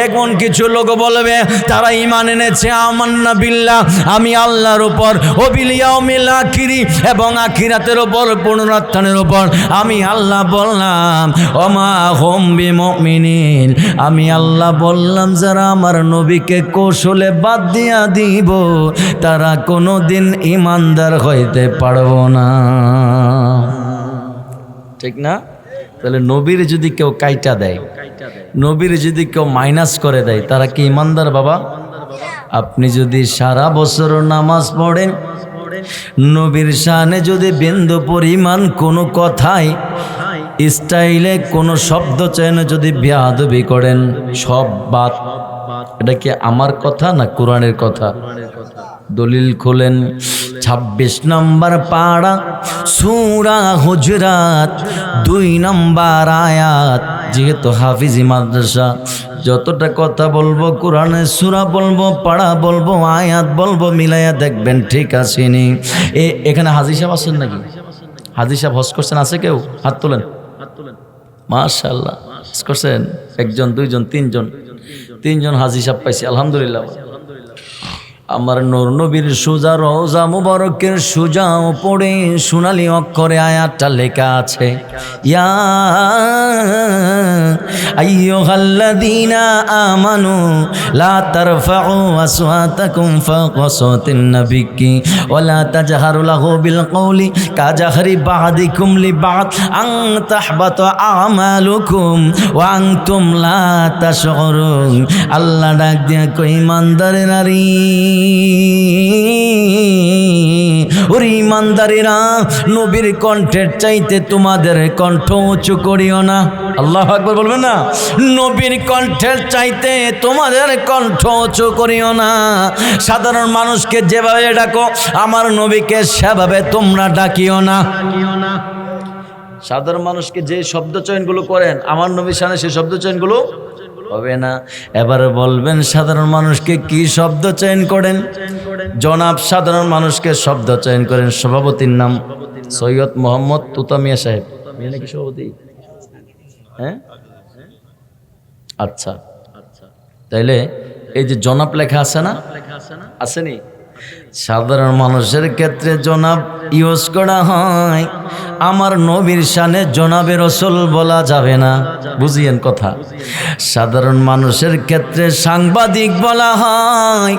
এখন কিছু লোক বলবে তারা ঈমান এনেছে আমান্না বিল্লাহ, আমি আল্লাহর উপর, ও বিল ইয়াউমিল আখির, এবং আখিরাতের উপর, পুনরুত্থানের উপর আমি আল্লাহ বললাম, ওমা হুম বিমুমিনিন, আমি আল্লাহ বললাম যারা আমার নবীকে কৌশলে বাদ দিয়া দিব, তারা কোনোদিন ঈমানদার হইতে পারবো না। ঠিক না? তাহলে নবীর যদি কেউ কাইটা দেয়, নবীর যদি কেউ মাইনাস করে দেয়, তারা কি ঈমানদার বাবা? আপনি যদি সারা বছর নামাজ পড়েন, নবীর শানে যদি বিন্দু পরিমাণ কোনো কথাই স্টাইলে কোনো শব্দ চয়ন যদি বেয়াদবি করেন, সব বাদ। এটা কি আমার কথা না কোরআনের কথা? দলিল খোলেন 26 নম্বর পারা সূরা হুজরাত 2 নম্বর আয়াত। যেহেতু হাফিজি মাদ্রাসা, যতটা কথা বলবো কোরআনের সূরা বলবো, পাড়া বলবো, আয়াত বলবো, মিলাইয়া দেখবেন ঠিক আছে নি। এখানে হাজী সাহেব আছেন নাকি? হাজী সাহেব হজ করছেন? আছে কেউ? হাত তোলেন। মাশাআল্লাহ, হজ করছেন? একজন, দুইজন, তিনজন হাজী সাহেব পাইছি, আলহামদুলিল্লাহ। আমার নূর নবীর সুজা রওজা মুবারকের সুজা পড়ে সোনালী অক্ষরে আয়াতটা লেখা আছে, ইয়া আইয়ুহাল্লাযীনা আমানু লা তারফাউ আসওয়াতাকুম ফাওকা সাওতিন নাবিয়্যি ওয়া লা তাজহারু লাহু বিল কওলি কাজাহরি বা'দিকুম লিবা'দ আন তাহবাতা আমালুকুম ওয়া আনতুম লা তাশউরুন। আল্লাহ ডাক দিয়া কই, ইমানদারের নারী, ওরে ইমানদারেরা, নবীর কণ্ঠের চাইতে তোমাদের কণ্ঠ উঁচু করিও না। আল্লাহু আকবার বলবেন না? নবীর কণ্ঠের চাইতে তোমাদের কণ্ঠ উঁচু করিও না। সাধারণ মানুষকে যেভাবে ডাকো আমার নবীকে সেভাবে তোমরা ডাকিও না। সাধারণ মানুষকে যে শব্দ চয়নগুলো করেন আমার নবীর শানে সেই শব্দ চয়নগুলো হবে না। এবার বলবেন সাধারণ মানুষকে কি শব্দ চয়ন করেন? জনাব সাধারণ মানুষকে শব্দ চয়ন করেন সভাপতির নাম সৈয়দ মোহাম্মদ তুতামিয়া সাহেব, নাকি সভাপতি? হ্যাঁ, আচ্ছা। তাইলে এই যে জনাব লেখা আছে না, আসেনি? সাধারণ মানুষের ক্ষেত্রে জনাব ইউজ করা হয়, আমার নবীর শানে জনাবে রসুল বলা যাবে না। বুঝিয়েন কথা? সাধারণ মানুষের ক্ষেত্রে সাংবাদিক বলা হয়,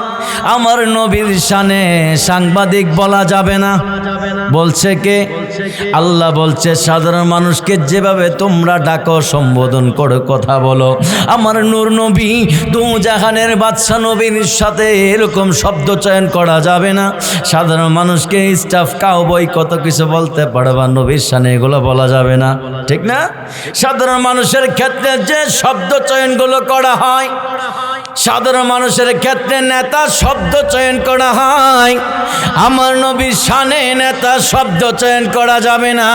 আমার নবীর শানে সাংবাদিক বলা যাবে না। বলছে কে? আল্লাহ বলছে সাধারণ মানুষকে যেভাবে তোমরা ডাকো, সম্বোধন করো, কথা বলো, আমার নূর নবী দু জাহানের বাদশা নবীর সাথে এরকম শব্দ চয়ন করা যাবে না। সাধারণ মানুষকে স্টাফ কাউবয় কত কিছু বলতে পারবা, নবীর শানে এগুলো বলা যাবে না, ঠিক না? সাধারণ মানুষের ক্ষেত্রে যে শব্দ চয়নগুলো করা হয়, সাধারণ মানুষের ক্ষেত্রে নেতা শব্দ চয়ন করা হয়, আমার নবীর শানে নেতা শব্দ চয়ন করা যাবে না।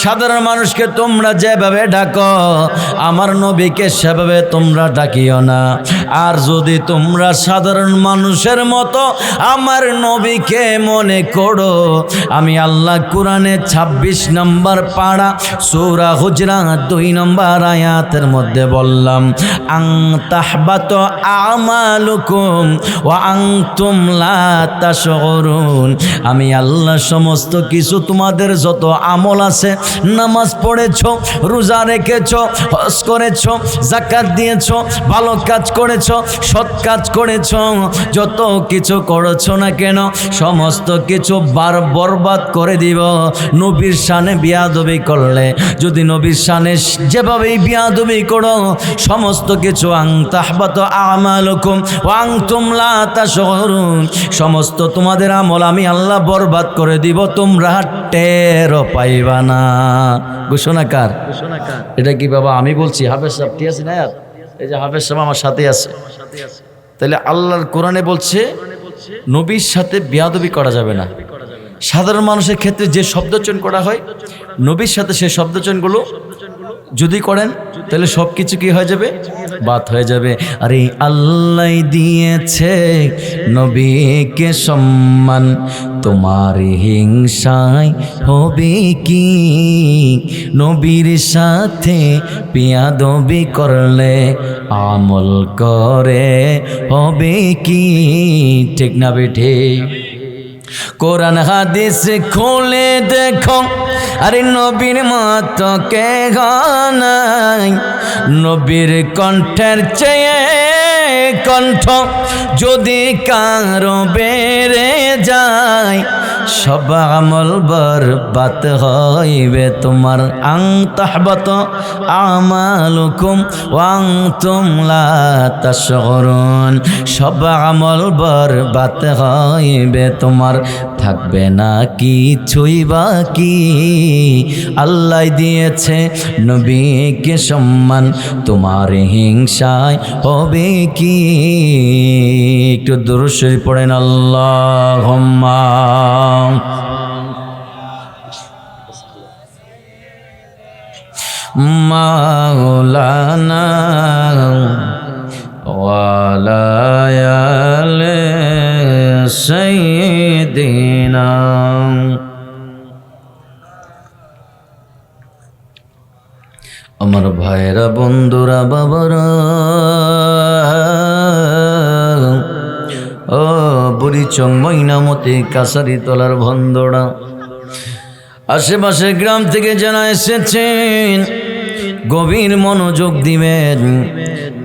সাধারণ মানুষকে তোমরা যেভাবে ডাকো, আমার নবীকে সেভাবে তোমরা ডাকিও না। আর যদি তোমরা সাধারণ মানুষের মতো আমার নবীকে মনে করো, আমি আল্লাহ কোরআনে 26 নম্বর পারা সূরা হুজরাত 2 নম্বর আয়াতের মধ্যে বললাম, আন তাহবাত আমালুকুম ওয়া আনতুম লা তাশউরুন। আমি আল্লাহ সমস্ত কিছু তোমাদের যত আমল আছে, নামাজ পড়েছো, রোজা রেখেছো, হজ করেছো, যাকাত দিয়েছো, ভালো কাজ করেছো, সৎ কাজ করেছো, যত কিছু করেছো না কেন সমস্ত কিছু বরবাদ করে দিব নবীর শানে বিয়াদবি করলে। যদি নবীর শানে যেভাবেই বিয়াদবি করো, সমস্ত কিছু আন তাহবাত আমালুকুম ওয়া আনতুম লা তাশউরুন, সমস্ত তোমাদের আমল আমি আল্লাহ বরবাদ করে দিব, তোমরা টেরও পাইবা না। ঘোষণা কার? এটা কি বাবা আমি বলছি? হাফেজ সাহেব ঠিক আছে না? এই যে হাফেজ সাহেব আমার সাথে আছে। তাহলে আল্লাহর কোরআনে বলছে নবীর সাথে বিয়াদবি করা যাবে না। সাধারণ মানুষের ক্ষেত্রে যে শব্দচয়ন করা হয়, নবীর সাথে সেই শব্দচয়নগুলো যদি করেন তাহলে সব কিছু কি হয়ে যাবে? বাত হয়ে যাবে। আরে আল্লাহ দিয়েছে নবীকে সম্মান, তোমার হিংসায় হবে কি? নবীর সাথে বিয়াদবি করলে আমল করে হবে কি? ঠিক না বেঠে? কোরআন হাদিস খুলে দেখো, আরে নবীর মতো কে গানাই? নবীর কণ্ঠের চেয়ে কণ্ঠ যদি কারো বেড়ে যায়, সব আমল বরবাদ হইবে তোমার। আন তাহবাত আমালুকুম ওয়া আনতুম লা তাশউরুন, সব আমল বরবাদ হইবে তোমার, থাকবে না কিছুই বাকি। আল্লাহ দিয়েছে নবীকে সম্মান, তোমার হিংসায় হবে কি? একটু দুরূদ শরীফ পড়েন, আল্লাহুম্মা মাওলানা ওয়ালা আলি সাইয়্যিদিনা। আমার ভাইরা, বন্ধুরা, বাবারা, ও বুড়িচং, ময়নামতি, কাছারি তলার বন্ধুরা, আশেপাশের গ্রাম থেকে যারা এসেছেন গভীর মনোযোগ দিবেন,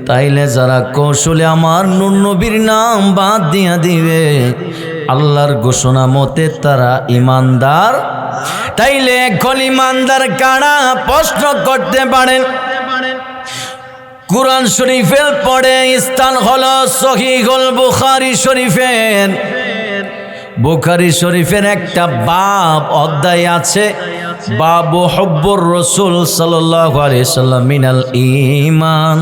তাইলে যারা কৌশলে আমার নূর নবীর নাম বাদ দিয়া দিবে, আল্লাহর ঘোষণা মতে তারা ইমানদার। তাইলে এখন ইমানদার কারা প্রশ্ন করতে পারেন। কুরআন শরীফের পরে স্থান হলো সহিহুল বুখারী শরীফের। বুখারী শরীফের একটা বাব অধ্যায় আছে, বাবু হুব্বুর রাসূল সাল্লাল্লাহু আলাইহি সাল্লাম মিনাল ঈমান।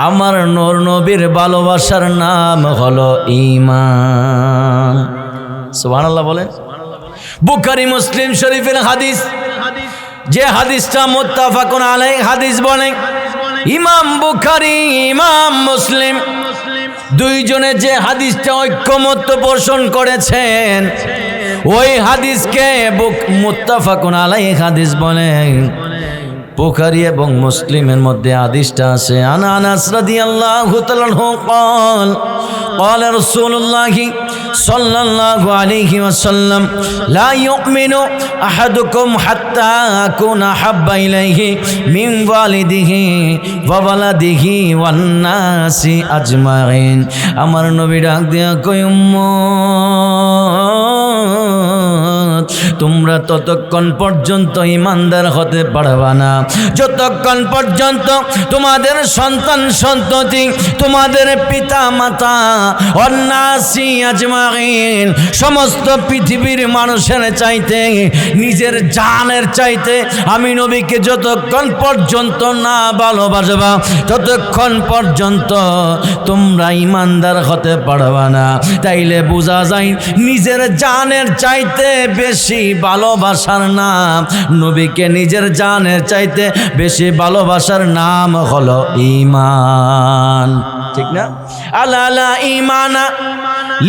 আমার নূর নবীর ভালোবাসার নাম হলো ঈমান। সুবহানাল্লাহ বলেন। বুখারী মুসলিম শরীফের হাদিস, যে হাদিসটা মুত্তাফাকুন আলাইহি হাদিস বলে, ইমাম বুখারী ইমাম মুসলিম দুইজনে যে হাদিসটা ঐক্যমত্য পোষণ করেছেন, ওই হাদিসকে মুত্তাফাকুন আলাইহি হাদিস বলে। বুখারী এবং মুসলিমের মধ্যে হাদিসটা আছে, আনাস রাদিয়াল্লাহু তাআলা قال قال رسول الله صلى الله عليه وسلم لا يؤمن احدكم حتى اكون احب اليه من والده وولده والناس اجمعين। আমার নবী ডাক দিয়া কই, উম্মত তোমরা ততক্ষণ পর্যন্ত ঈমানদার হতে পারবা না যতক্ষণ পর্যন্ত তোমাদের সন্তান সন্ততি, তোমাদের পিতা মাতা, অন্নাসি আজমাইন সমস্ত পৃথিবীর মানুষের চাইতে, নিজের জানের চাইতে আমি নবীকে যতক্ষণ পর্যন্ত না ভালোবাসবা ততক্ষণ পর্যন্ত তোমরা ঈমানদার হতে পারবা না। তাইলে বোঝা যায় নিজের জানের চাইতে বেশি ভালোবাসার নাম, নবীকে নিজের জানের চাইতে বেশি ভালোবাসার নাম হলো ঈমান। ঠিক না? আলা লা ঈমানা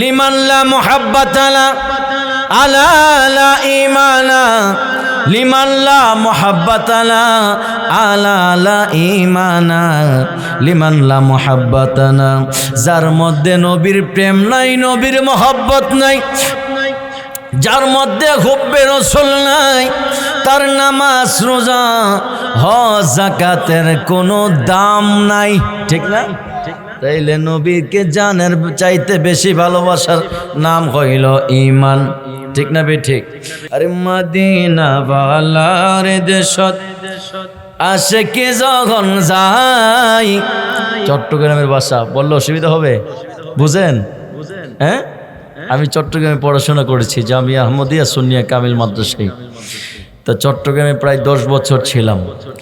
লিমান লা মুহাব্বাতা লা, আলা লা ঈমানা লিমান লা মুহাব্বাতা লা, আলা লা ঈমানা লিমান লা মুহাব্বাতা লা। যার মধ্যে নবীর প্রেম নাই, নবীর মহব্বত নাই, যার মধ্যে হুব্বে রাসূল নাই, তার নামাজ রোজা হজ যাকাতের কোনো দাম নাই। ঠিক না? তাইলে নবীকে জানের চাইতে বেশি ভালোবাসার নাম হইল ঈমান। ঠিক না বে ঠিক? আরে মদিনা ওয়ালার দেশত আশিকে যখন যাই, চট্টগ্রামের ভাষা বললে অসুবিধা হবে? বুঝেন? হ্যাঁ, আমি চট্টগ্রামে পড়াশোনা করেছি, জামিয়া আহমদিয়া সুন্নিয়া কামিল মাদ্রাসায়। তো চট্টগ্রামে প্রায় 10 বছর ছিলাম।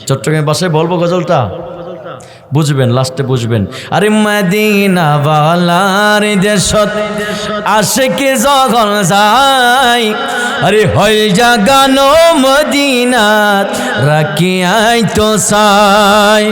চট্টগ্রামের ভাষায় বলবো গজলটা, বুঝবেন, লাস্টে বুঝবেন। আরে মদিনা ওয়ালার দেশত আশিকে যখন যাই, আরে হল জাগানো মদিনাত রাখিয়াই তো চাই,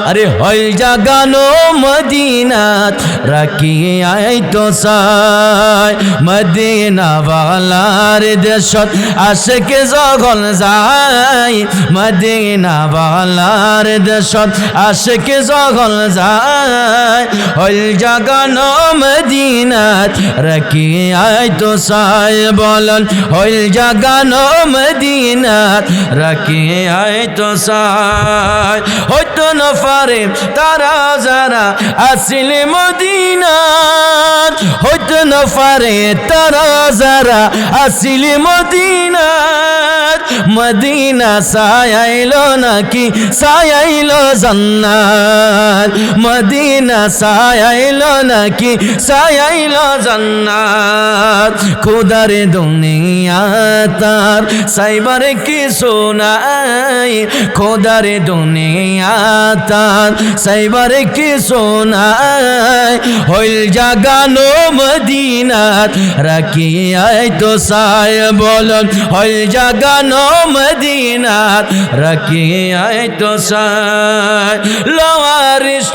আরে হল জাগানো মদিনাত রাখিয়াই তো চাই। মদিনা ওয়ালার দেশত আশিকে যখন যাই, মদিনা ওয়ালার দেশত আশিকে যখন যায়, হল জাগানো মদিনাত রাখিয়াই তো চাই। বলন হল জাগানো মদিনাত রাখিয়াই তো চাই। হয়তো না পারে তারা যারা আসিল মদিনাত, হয়তো না পারে তারা যারা আসিল মদিনাত। মদিনা সায়াইলো নাকি সায়াইলো জান্নাত, মদিনা সায়াইলো নাকি সায়াইলো জান্নাত। খুদার দুনিয়া তার সাইবার কিছু নাই, খুদার দুনিয়া তার সাইবার কিছু নাই। হইল জাগানো মদিনাত রাখিয়াই তো চাই। বলন হইল জাগানো মদিনাত রাখিয়াই তো চাই। লাওয়ারিস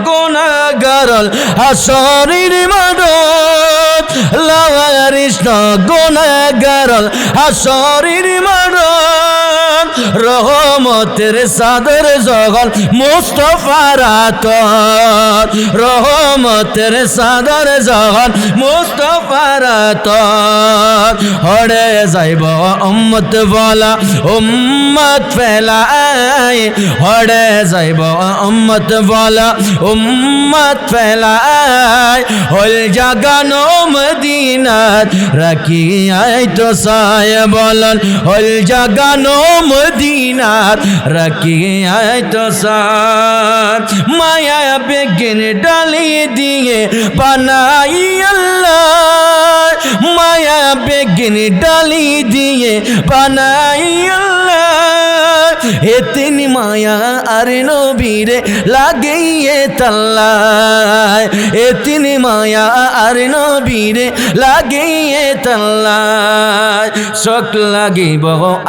গুনাহগারল হাসরের মাঠত, লাওয়ারিস গুনাহগারল হাসরের মাঠত। রহমতের চাদর যখন মুস্তাফার আতর, রহমতের চাদর যখন মুস্তাফার আতর। হড়ে যাইব উম্মত বলা উম্মত ফেলাই, হড়ে যাইব উম্মত বলা উম্মত ফেলাই। হল জাগানো মদিনাত রাখিয়াই তো চাই। বলন হল জাগানো মদিনাত রাখিয়াই তো চাই। মায়া বেগিন ডালি দিয়ে বানাই আল্লাহ, মায়া বেগিন ডালি দিয়ে বানাই আল্লাহ। এতিন মায়া আর নবীরে লাগিয়ে তাল্লায়, এতিন মায়া আর নবীরে লাগিয়ে তাল্লায়। চোখ লাগিব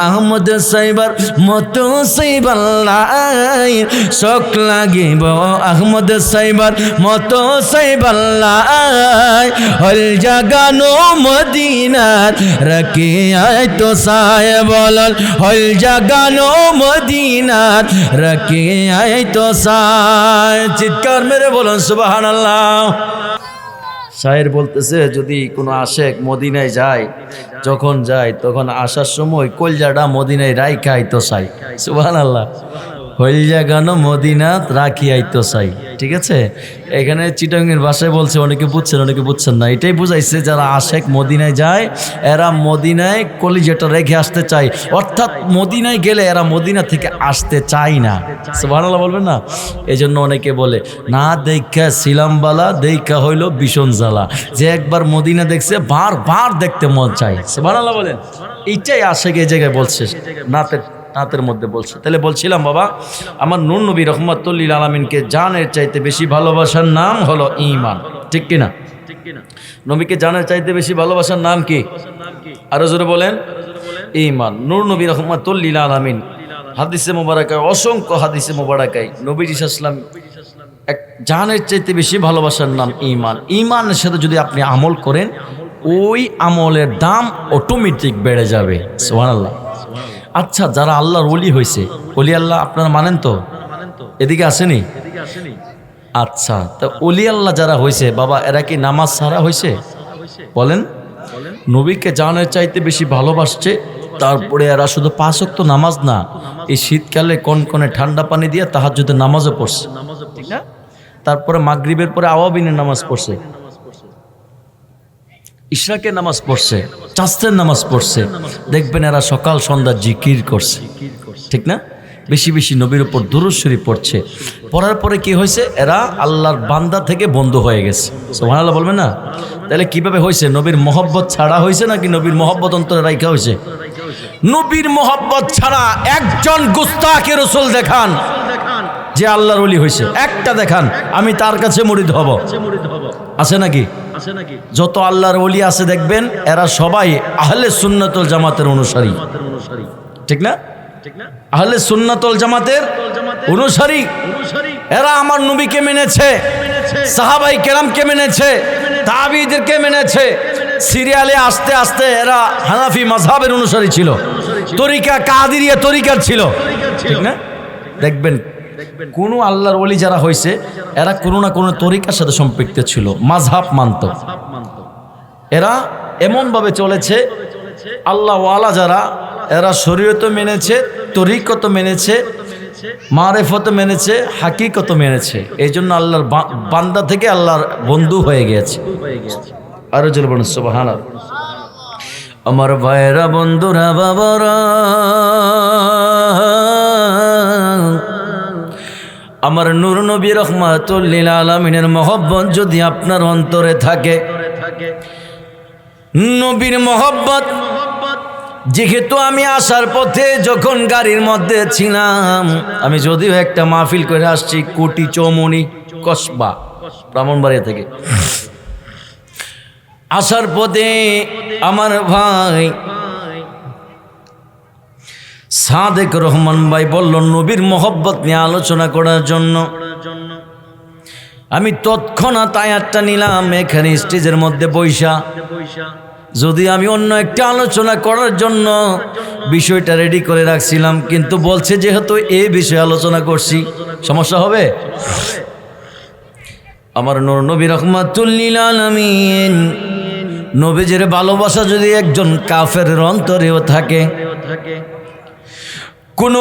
আহমদ সাইবার মতো সাইবার লাই চোখ লাগিব আহমদ সাইবার মতো সাইবার লাই হল জাগানো মদিনার রাখি আয় তো সায় বলল হল জাগানো মদিনার রাখি আয় তো সায় চিৎকার মেরে বলুন সুবহানাল্লাহ। শায়ের বলতেছে যদি কোনো আশেক মদিনায় যায় যখন যায় তখন আসার সময় কলজাটা মদিনায় রাইখা আইতো চাই সুবহানাল্লাহ হইলজা গানো মদিনাত রাখি আইতো চাই ঠিক আছে। এখানে চিটাঙ্গের ভাষায় বলছে অনেকে বুঝছেন না এটাই বুঝাইছে যারা আশেক মদিনায় যায় এরা মদিনায় কলিজাটা রেখে আসতে চায় অর্থাৎ মদিনায় গেলে এরা মদিনা থেকে আসতে চায় না সুবহানাল্লাহ বলবেন না। এই জন্য অনেকে বলে না দেখা সিলামবালা দেখা হইল ভীষণ জ্বালা যে একবার মদিনা দেখছে বার দেখতে মন চায় সুবহানাল্লাহ বলেন। এইটাই আশেক এই জায়গায় বলছে নাতের মধ্যে বলছে। তাহলে বলছিলাম বাবা আমার নূর নবী রহমাতুল্লিল আলামিনকে জানের চাইতে বেশি ভালোবাসার নাম হলো ঈমান ঠিক কিনা। নবীকে জানের চাইতে বেশি ভালোবাসার নাম কি আরো জোরে বলেন ঈমান। নূর নবী রহমাতুল্লিল আলামিন হাদিসে মোবারকায় অসংখ্য হাদিসে মোবারকায় নবীজি সাল্লাল্লাহু আলাইহি ওয়াসাল্লাম এক জানের চাইতে বেশি ভালোবাসার নাম ঈমান। ঈমানের সাথে যদি আপনি আমল করেন ওই আমলের দাম অটোমেটিক বেড়ে যাবে সুবহানাল্লাহ। আচ্ছা যারা আল্লাহর ওলি হয়েছে ওলি আল্লাহ আপনারা মানেন তো এদিকে আসেনি আচ্ছা তা ওলি আল্লাহ যারা হয়েছে বাবা এরা কি নামাজ ছাড়া হয়েছে বলেন। নবীকে জানের চাইতে বেশি ভালোবাসছে তারপরে এরা শুধু 5 ওয়াক্ত নামাজ না এই শীতকালে কনকনে ঠান্ডা পানি দিয়ে তাহাজ্জুদের নামাজও পড়ছে ঠিক না। তারপরে মাগরিবের পরে আওয়াবিনের নামাজ পড়ছে ইশরাকের নামাজ পড়ছে চাস্তের নামাজ পড়ছে দেখবেন এরা সকাল সন্ধ্যা জিকির করছে ঠিক না। বেশি বেশি নবীর উপর দুরূদ শরীফ পড়ছে পড়ার পরে কি হয়েছে এরা আল্লাহর বান্দা থেকে বন্ধু হয়ে গেছে সুবহানাল্লাহ বলবেন না। তাহলে কিভাবে হয়েছে নবীর মহব্বত ছাড়া হয়েছে নাকি নবীর মহব্বত অন্তরে রাখা হয়েছে। নবীর মহব্বত ছাড়া একজন গুস্তাখে রাসূল দেখান যে আল্লাহর ওলি হয়েছে একটা দেখান আমি তার কাছে মুরিদ হব আছে নাকি। যত আল্লাহর ওলি আছে দেখবেন এরা সবাই আহলে সুন্নাত ওয়াল জামাতের অনুসারী ঠিক না। আহলে সুন্নাত ওয়াল জামাতের অনুসারী এরা আমার নবীকে মেনেছে সাহাবাই কেরামকে মেনেছে তাবিঈদেরকে মেনেছে সিরিয়ালে আস্তে আস্তে এরা হানাফি মাযহাবের অনুসারী ছিল তরিকা কাদেরিয়া তরিকার ছিল ঠিক না। দেখবেন কোন আল্লাহর ওলি যারা হয়েছে এরা কোনো না কোনো তরিকার সাথে সম্পৃক্ত ছিল মাযহাব মানত এরা এমনভাবে চলেছে আল্লাহ ওয়ালা যারা এরা শরীয়ত মেনেছে তরিকত মেনেছে মারেফত মেনেছে হাকিকত মেনেছে এই জন্য আল্লাহর বান্দা থেকে আল্লাহর বন্ধু হয়ে গেছে আরো জোরে বলুন সুবহানাল্লাহ। আমার ভাইরা বন্ধুরা বাবারা আমার নূর নবী রহমাতুল্লিল আলামিনের মহব্বত যদি আপনার অন্তরে থাকে নবীর মহব্বত যেহেতু আমি আসার পথে যখন গাড়ির মধ্যে ছিলাম আমি যদিও একটা মাহফিল করে আসছি কোটি চৌমনি কসবা ব্রাহ্মণবাড়িয়া থেকে আসার পথে আমার ভাই সাদেক রহমান ভাই বলল নবীর মহব্বত নিয়ে আলোচনা করার জন্য আমি তৎক্ষণাৎ আয়াতটা নিলাম এখানে স্টেজের মধ্যে বৈশা যদি আমি অন্য একটা আলোচনা করার জন্য বিষয়টা রেডি করে রাখছিলাম কিন্তু বলছে যেহেতু এই বিষয়ে আলোচনা করছি সমস্যা হবে। আমার নূর নবী রহমাতুল্লিল আলামিন নবীজির ভালোবাসা যদি একজন কাফেরের অন্তরেও থাকে কোন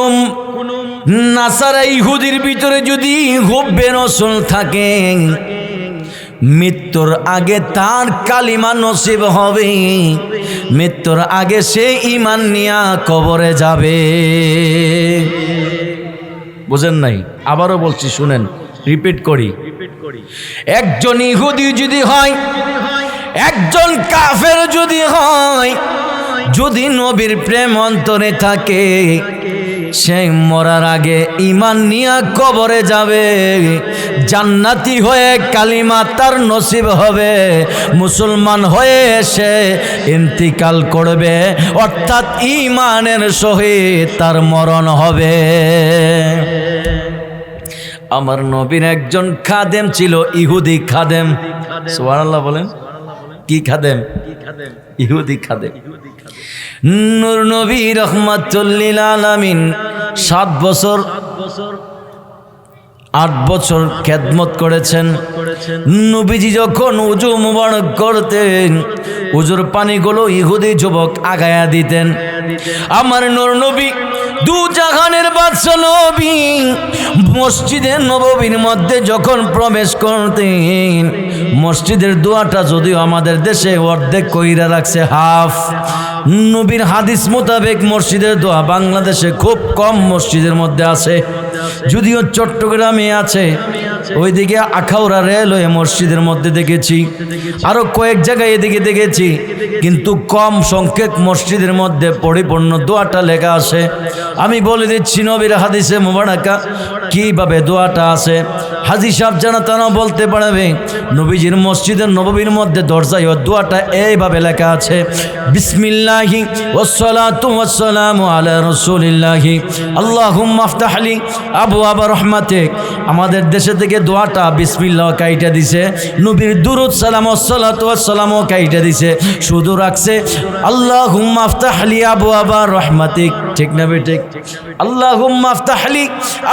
নাসারা ইহুদির ভিতরে যদি হুব্বে রাসূল থাকে মৃত্যুর আগে তার কালিমা নসিব হবে মৃত্যুর আগে সে ঈমান নিয়া কবরে যাবে। বুঝেন নাই আবারও বলছি শুনেন রিপিট করি একজন ইহুদি যদি হয় একজন কাফের যদি হয় যদি নবীর প্রেম অন্তরে থাকে সেই মরার আগে ঈমান নিয়ে কবরে যাবে, জান্নাতি হয়ে কালিমা তার নসিব হবে, মুসলমান হয়ে সে ইন্তিকাল করবে, অর্থাৎ ঈমানের সহিত তার মরণ হবে। আমার নবীর একজন খাদেম ছিল, ইহুদি খাদেম। সুবহানাল্লাহ বলেন। কি খাদেম? ইহুদি খাদেম। নূর নবী রাহমাতুল লিল আলামিন 7 বছর 8 বছর খেদমত করেছেন। নবীজি যখন উজু মুবারক করতেন, উজুর পানিগুলো ইহুদি যুবক আগায়া দিতেন। আমার নূর নবী দু জাহানের বাদশা নবী মসজিদে নববীর মধ্যে যখন প্রবেশ করতেন, মসজিদের দোয়াটা যদিও আমাদের দেশে অর্ধেক কইরা রাখছে, হাফ। নবীর হাদিস মোতাবেক মসজিদের দোয়া বাংলাদেশে খুব কম মসজিদের মধ্যে আছে, যদিও চট্টগ্রামে আছে, ওইদিকে আখাউড়া রেলওয়ে মসজিদের মধ্যে দেখেছি, আরো কয়েক জায়গায় এদিকে দেখেছি, কিন্তু কম সংখ্যক মসজিদের মধ্যে পরিপূর্ণ দোয়াটা লেখা আছে। আমি বলে দিচ্ছি নবীর হাদিসে মুবারাকা কিভাবে দোয়াটা আছে। হাজী সাহেব জানা তারা বলতে পারবে, নবীজির মসজিদের নববীর মধ্যে দরজায় ও দোয়াটা এইভাবে লেখা আছে, বিসমিল্লাহি ওয়াসসালাতু ওয়াসসালামু আলা রাসূলিল্লাহি আল্লাহুম্মা আফতাহ লি আবওয়াব রাহমাতিক। আমাদের দেশে থেকে দোয়াটা বিসমিল্লাহ কাইটা দিছে, নবীর দুরূদ সালাম ওয়াসসালাতু ওয়াসসালামু কাইটা দিছে, শুধু রাখছে আল্লাহুম্মা আফতাহ লি আবওয়াব রাহমাতিক। ঠিক না বেঠিক? আল্লাহুম্মা আফতাহ লি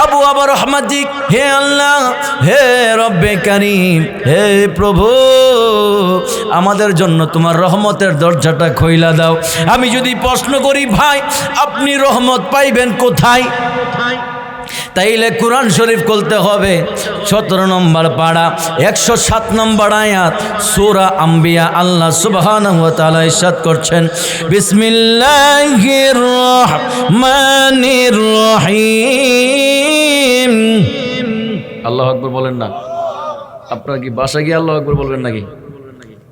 আবওয়াব রাহমাতিক। হে আল্লাহ, হে রব্বে কারীম, হে প্রভু, আমাদের জন্য তোমার রহমতের দরজাটা খোলা দাও। আমি যদি প্রশ্ন করি, ভাই আপনি রহমত পাইবেন কোথায়? তাইলে কোরআন শরীফ খুলতে হবে, 17 নম্বর পারা 107 নম্বর আয়াত সূরা আম্বিয়া। আল্লাহ সুবহানাহু ওয়া তাআলা ইরশাদ করছেন, বিসমিল্লাহির রহমানির রহিম। আল্লাহু আকবার বলেন না? আপনারা কি বাসা গিয়ে আল্লাহু আকবার বলবেন নাকি?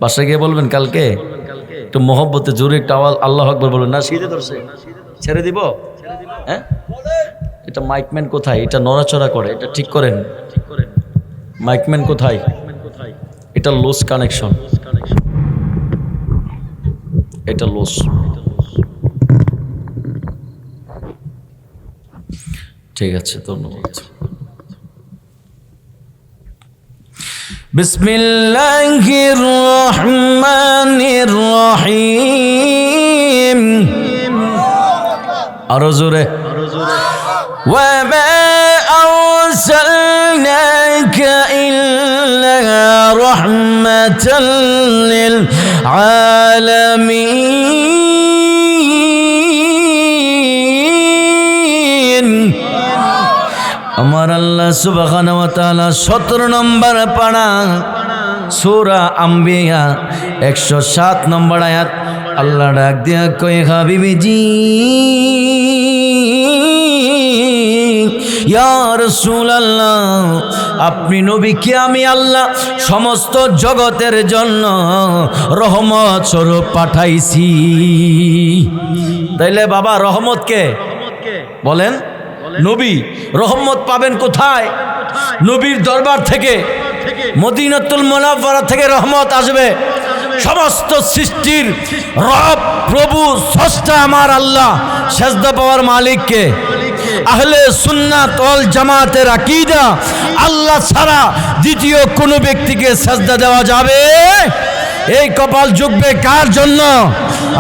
বাসা গিয়ে বলবেন কালকে? একটু মহব্বতে জোরে একটা আওয়াজ আল্লাহু আকবার বলবেন না? শীতে ধরছে, ছেড়ে দিব? হ্যাঁ, এটা মাইকম্যান কোথায়? এটা নড়াচড়া করে, এটা ঠিক করেন। মাইকম্যান কোথায়? এটা লুজ কানেকশন, এটা লুজ। ঠিক আছে, ধন্যবাদ। বিসমিল্লাহির রহমানির রহিম। আরো জোরে। وما أرسلناك إلا رحمة للعالمين। আমার আল্লাহ সুবহানাহু ওয়া তাআলা 17 নম্বর পারা সূরা আম্বিয়া 107 নম্বর আয়াত আল্লাহ ডাক দিয়া কয়, হাবিবিজি ইয়া রাসূলুল্লাহ, আপনি নবীকে আমি আল্লাহ সমস্ত জগতের জন্য রহমত স্বরূপ পাঠাইছি। তাইলে বাবা রহমত কে? বলেন। নবী রহমত পাবেন কোথায়? নবীর দরবার থেকে, মদিনাতুল মুনাওয়ারা থেকে রহমত আসবে। সমস্ত সৃষ্টির রব, প্রভু, স্রষ্টা আমার আল্লাহ। সেজদা পাওয়ার মালিক কে? আহলে সুন্নাত ওয়াল জামাতের আকীদা, আল্লাহ ছাড়া দ্বিতীয় কোনো ব্যক্তিকে সেজদা দেওয়া যাবে? এই কপাল ঝুঁকবে কার জন্য?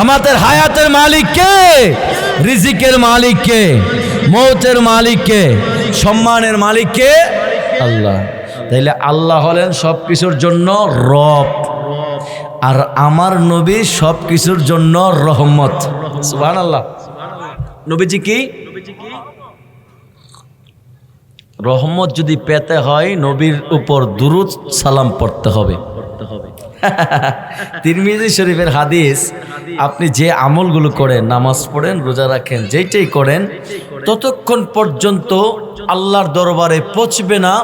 আমাদের হায়াতের মালিক কে? রিজিকের মালিক কে? মৌতের মালিক কে? সম্মানের মালিক কে? আল্লাহ। তাইলে আল্লাহ হলেন সব কিছুর জন্য রব, আর আমার নবী সব কিছুর জন্য রহমত। সুবহানাল্লাহ। নবীজি কি রহমত যদি পেতে হয়, নবীর উপর দুরূদ সালাম পড়তে হবে। তিরমিজি শরীফের হাদিস, আপনি যে আমলগুলো করেন, নামাজ পড়েন, রোজা রাখেন, যেইটাই করেন, ততক্ষণ পর্যন্ত আল্লাহর দরবারে পৌঁছবে না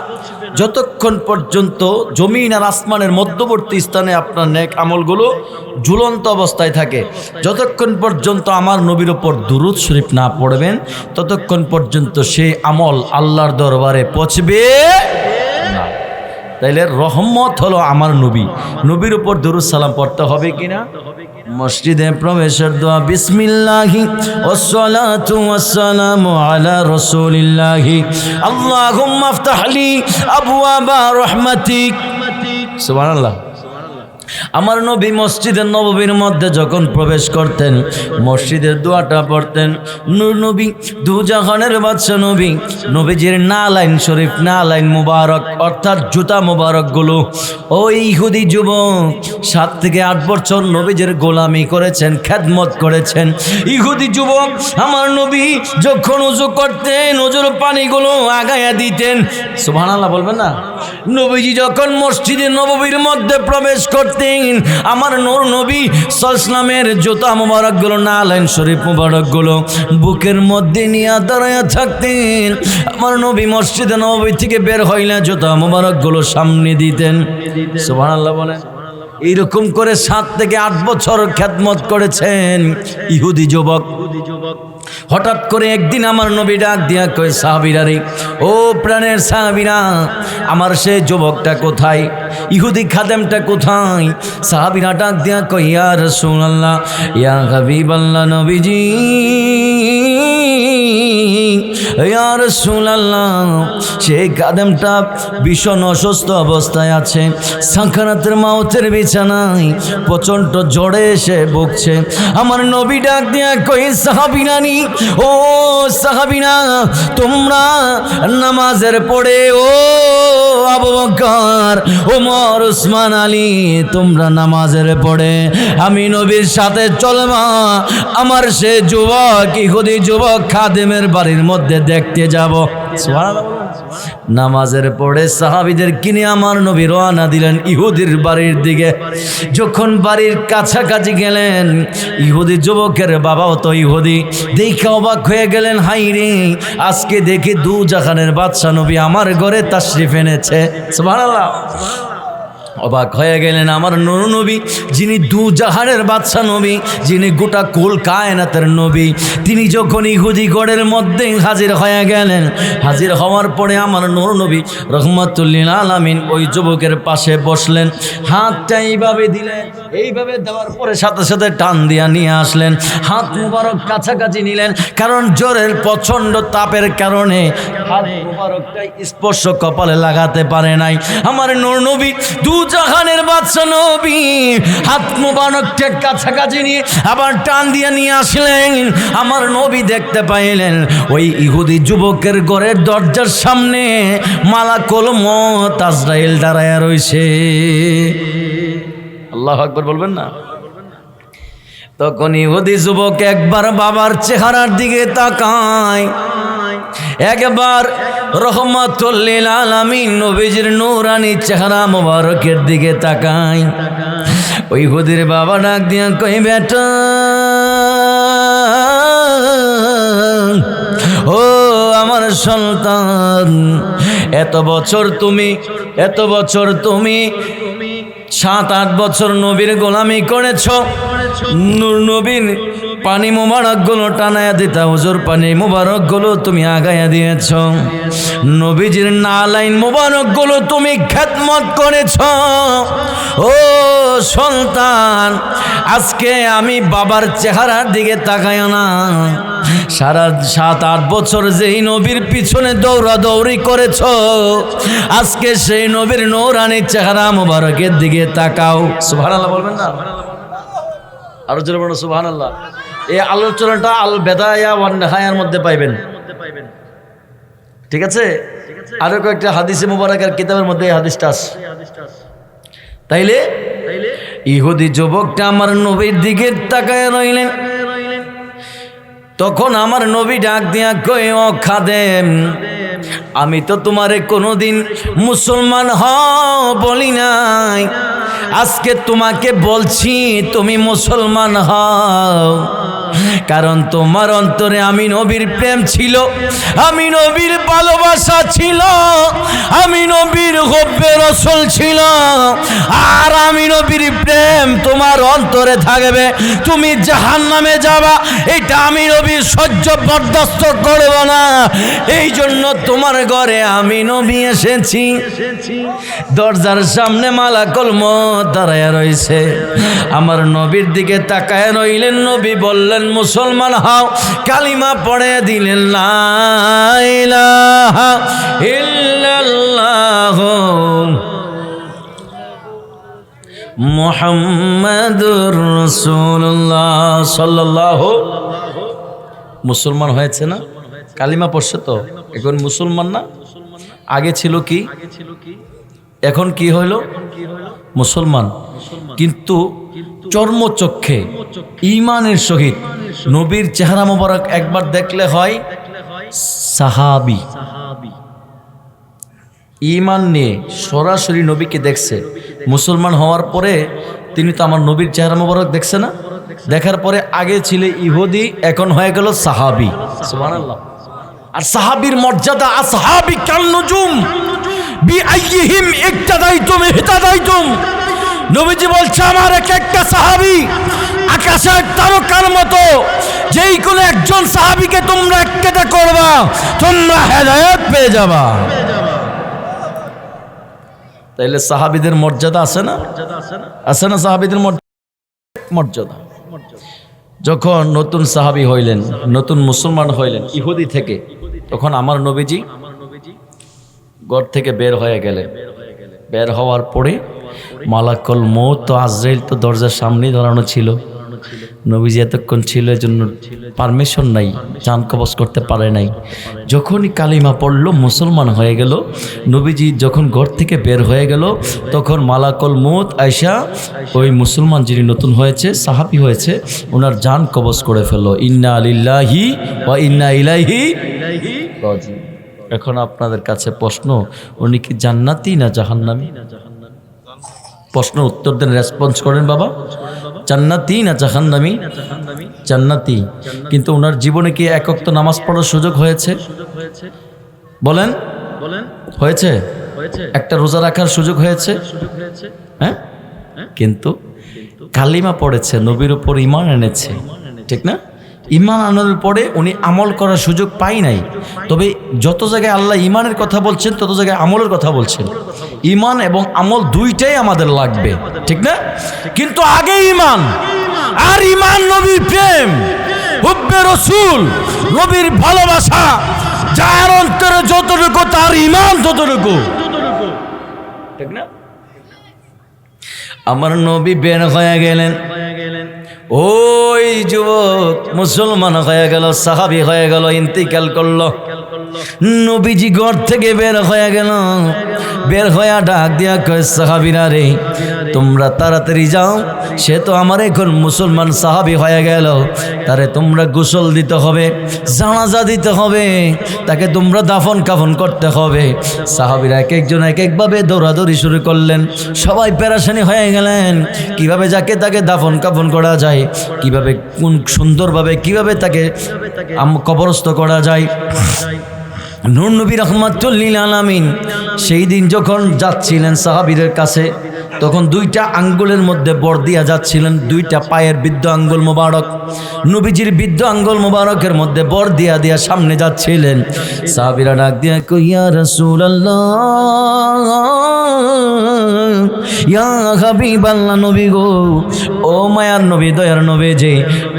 যতক্ষণ পর্যন্ত জমিন আর আসমানের মধ্যবর্তী স্থানে আপনার নেক আমলগুলো ঝুলন্ত অবস্থায় থাকে। যতক্ষণ পর্যন্ত আমার নবীর ওপর দুরূদ শরীফ না পড়বেন ততক্ষণ পর্যন্ত সেই আমল আল্লাহর দরবারে পৌঁছবে না। তাইলে রহমত হলো আমার নবী, নবীর উপর দুরূদ সালাম পড়তে হবে কিনা? মসজিদে প্রবেশের দোয়া বিসমিল্লাহি ওয়াসসালাতু ওয়াসসালামু আলা রাসূলিল্লাহি আল্লাহুম্মা আফতাহলি আবওয়াবা রাহমাতিক। সুবহানাল্লাহ। আমার নবী মসজিদের নববীর মধ্যে যখন প্রবেশ করতেন মসজিদের দোয়াটা পড়তেন। নূর নবী, দুজাহানের বাদশা নবী, নবীজির নালাইন শরীফ, নালাইন মুবারক অর্থাৎ জুতা মুবারকগুলো ওই ইহুদি যুবক 7 থেকে 8 বছর নবীজির গোলামি করেছেন, খেদমত করেছেন। ইহুদি যুবক আমার নবী যখন উযু করতেন ওযুর পানিগুলো আগায়া দিতেন। সুবহানাল্লাহ বলবেন না? নবীজি যখন মসজিদের নববীর মধ্যে প্রবেশ করতেন আমার নূর নবী সাল্লামের জুতা মুবারকগুলো, নালাইন শরীফ মুবারকগুলো বুকের মধ্যে নিয়ে দাঁড়ায় থাকতেন। আমার নবী মসজিদে নববী থেকে বের হইলে জুতা মুবারকগুলো সামনে দিতেন। সুবহানাল্লাহ বলেন। এইরকম করে 7 থেকে 8 বছর খেদমত করেছেন ইহুদি যুবক। হঠাৎ করে একদিন আমার নবী ডাক দিয়া কয়, সাহাবীরা রে, ও প্রাণের সাহাবীরা, আমার সে যুবকটা কোথায়, ইহুদি খাদেমটা কোথায়? সাহাবীরা ডাক দিয়া কয়, ইয়া রাসূলুল্লাহ, ইয়া হাবিবাল্লাহ, নবীজি, ইয়া রাসূলুল্লাহ, সেই খাদেমটা ভীষণ অসুস্থ অবস্থায় আছে, সাকারাতের মাউতের বিছানায়, প্রচণ্ড জ্বরে এসে ভুগছে। আমার নবী ডাক দিয়া কই, সাহাবীরানি, ও সাহাবীরা, তোমরা নামাজের পড়ে, ও আবু বকর, ওমর, উসমান, আলী, তোমরা নামাজের পড়ে আমি নবীর সাথে চলবা, আমার সে যুবক, ইহুদি যুবক খাদেমের বাড়ির মধ্যে দেখতে যাব। সুবহানাল্লাহ। নামাজের পড়ে সাহাবীদের কিনে আমার নবী রওনা দিলেন ইহুদির বাড়ির দিকে। যখন বাড়ির কাছাকাছি গেলেন ইহুদি যুবকের বাবাও তো ইহুদি, দেখে অবাক হয়ে গেলেন, হাই রে, আজকে দেখি দুজাহানের বাদশা নবী আমার ঘরে তাশরিফ এনেছে। সুবহানাল্লাহ। অবাক হয়ে গেলেন আমার নূর নবী, যিনি দুজাহানের বাদশা নবী, যিনি গোটা কুল কায়নাতের নবী, তিনি যখন ইহুদি গড়ের মধ্যে হাজির হয়ে গেলেন। হাজির হওয়ার পরে আমার নূর নবী রহমাতুল্লিল আলামিন ওই যুবকের পাশে বসলেন, হাতটা এইভাবে দিলেন, এইভাবে দেওয়ার পরে সাথে সাথে টান দিয়া নিয়ে আসলেন, হাত মুবারক কাছাকাছি নিলেন, কারণ জ্বরের প্রচণ্ড তাপের কারণে হাত মুবারকটাই স্পর্শ কপালে লাগাতে পারে নাই। আমার নূর নবী দুজাহানের বাদশা নবী হাত মুবারকটা কাছাকাছি নিয়ে আবার টান দিয়ে নিয়ে আসলেন। আমার নবী দেখতে পাইলেন ওই ইহুদি যুবকের ঘরের দরজার সামনে মালাকুল মউত আজরাইল দাঁড়ায়া রইছে। আল্লাহু আকবার বলবেন না? তখন ইহুদি যুবক একবার বাবার চেহারার দিকে তাকায়, একবার রহমাতুল্লিল আলামিন নবীজির নূরানি চেহারা মোবারকের দিকে তাকায়। ওই ইহুদির বাবা ডাক দিয়া কই, বেটা, ও আমার সন্তান, এত বছর তুমি 7-8 বছর নবীর গোলামি করেছ, নূর নবীর পানি মুবারকগুলো টানায়া দিতা, হুজুর পানি মুবারকগুলো তুমি আগায়া দিয়েছ, নবীজির নালাইন মুবারকগুলো তুমি খেদমত করেছ। ও সন্তান, আজকে আমি বাবার চেহারার দিকে তাকায় না, সারা 7-8 বছর যেই নবীর পিছনে দৌড়াদৌড়ি করেছ, আজকে সেই নবীর নূরানি চেহারা মুবারকের দিকে তাকাও। সুবহানাল্লাহ বলবেন না? আরো জোরে বলুন সুবহানাল্লাহ। এই আলোচনাটা আল বেদায়া ওয়ান নিহায়ার মধ্যে পাইবেন, ঠিক আছে? আরো কয়েকটা হাদিসে মুবারকের কিতাবের মধ্যে এই হাদিসটা আছে। তাইলে ইহুদি যুবকটা আমার নবীর দিকে তাকায় রইলেন। তখন আমার নবী ডাক দিয়া কই, ও খাদেম, আমি তো তোমারে কোনোদিন মুসলমান হও বলি নাই, আজকে তোমাকে বলছি তুমি মুসলমান হও, কারণ তোমার অন্তরে আমি নবীর প্রেম ছিল, আমি নবীর ভালোবাসা ছিল, আমি নবীর হুব্বে রাসূল ছিল, আর আমি নবীর প্রেম তোমার অন্তরে থাকবে, তুমি জাহান্নামে যাবা, এটা আমি নবী সহ্য বরদাস্ত করব না। এই জন্য তোমার ঘরে আমি নবী এসেছি। দরজার সামনে মালাকুল মউত দাঁড়ায় রয়েছে, আমার নবীর দিকে তাকায় রইলেন। নবী বললেন মুসলমান হও, কালিমা পড়ে দিলেন লা ইলাহা ইল্লাল্লাহ মুহাম্মাদুর রাসূলুল্লাহ সাল্লাল্লাহু। মুসলমান হয়েছে না? কালিমা পড়ছে তো, এখন মুসলমান না? আগে ছিল কি, এখন কি হইল? মুসলমান। কিন্তু চর্মচক্ষে ঈমানের সহিত নবীর চেহারা মোবারক একবার দেখলে হয় সাহাবী। ঈমান নিয়ে সরাসরি নবীকে দেখছে, মুসলমান হওয়ার পরে তিনি তো আমার নবীর চেহারা মোবারক দেখছে না, দেখার পরে আগে ছিল ইহুদি, এখন হয়ে গেল সাহাবী। সুবহানাল্লাহ। আর সাহাবীর মর্যাদা আসহাবি কান নুজুম বিআইয়িহিম ইক্তাদাইতুম ইহতাদাইতুম। নবীজি বলছে আমার এক একটা সাহাবী আকাশের তারকার মতো, যেই কোনো একজন সাহাবীকে তোমরা একটাতে করবা তোমরা হেদায়েত পেয়ে যাবা। তাইলে সাহাবীদের মর্যাদা আছে না? আছে না সাহাবীদের মর্যাদা? যখন নতুন সাহাবী হইলেন, নতুন মুসলমান হইলেন ইহুদি থেকে, তখন আমার নবীজি ঘর থেকে বের হয়ে গেলেন। বের হওয়ার পরে মালাকুল মউত তো আজরাইল তো দরজার সামনেই দাঁড়ানো ছিল, নবীজি এতক্ষণ ছিল, এজন্য পারমিশন নাই, জান কবজ করতে পারে নাই। যখনই কালিমা পড়ল মুসলমান হয়ে গেল, নবীজি যখন ঘর থেকে বের হয়ে গেল, তখন মালাকুল মউত আয়সা ওই মুসলমান যিনি নতুন হয়েছে সাহাবী হয়েছে ওনার জান কবজ করে ফেলল। ইন্না লিল্লাহি ওয়া ইন্না ইলাইহি রাজিউন। এখন আপনাদের কাছে প্রশ্ন, উনি কি জান্নাতি না জাহান্নামী? প্রশ্ন উত্তর দেন, রেসপন্স করেন বাবা। জান্নাতি না জাহান্নামী? জান্নাতি। কিন্তু ওনার জীবনে কি এক ওয়াক্ত নামাজ পড়ার সুযোগ হয়েছে? বলেন হয়েছে? একটা রোজা রাখার সুযোগ হয়েছে? হ্যাঁ। কিন্তু কালিমা পড়েছে, নবীর উপর ঈমান এনেছে, ঠিক না? ঈমান আনার পরে উনি আমল করার সুযোগ পাই নাই। তবে যত জায়গায় আল্লাহ ঈমানের কথা বলছেন তত জায়গায় আমলের কথা বলছেন। ঈমান এবং আমল দুইটাই আমাদের লাগবে, ঠিক না? কিন্তু আগে ঈমান, আর ঈমান নবীর প্রেম, হুব্বে রাসূল, নবীর ভালোবাসা, যার অন্তরে যতটুকু তার ঈমান ততটুকু, ঠিক না? আমার নবী বের হয়ে গেলেন, ওই যুবক মুসলমান হয়ে গেল, সাহাবী হয়ে গেল, ইন্তিকাল করলো। নবীজি ঘর থেকে বের হয়ে গেল, বের হয়ে ডাক দিয়া কয় সাহাবীরা রে তোমরা তাড়াতাড়ি যাও, সে তো আমার এখন মুসলমান সাহাবী হয়ে গেল, তারে তোমরা গোসল দিতে হবে, জানাজা দিতে হবে, তাকে তোমরা দাফন কাফন করতে হবে। সাহাবীরা এক একজন এক একভাবে দৌড়াদৌড়ি শুরু করলেন, সবাই পেরেশানি হয়ে গেলেন, কিভাবে যাকে তাকে দাফন কাফন করা যায়, কিভাবে কোন সুন্দরভাবে কিভাবে তাকে কবরস্থ করা যায়। নূর নবী রাহমাতুল লিল আলামিন সেই দিন যখন যাচ্ছিলেন সাহাবীদের কাছে, তখন দুইটা আঙ্গুলের মধ্যে বর দিয়া যাচ্ছিলেন, দুইটা পায়ের বৃদ্ধ আঙ্গুল মোবারক, নবীজির বৃদ্ধ আঙ্গুল মোবারকের মধ্যে বর দিয়া দিয়া সামনে যাচ্ছিলেন। সাহাবীরা ডাক দিয়া কই ইয়া রাসূলুল্লাহ, ইয়া হাবিবাল্লাহ, নবী গো, ও মায়ার নবী, দয়ার নবী যে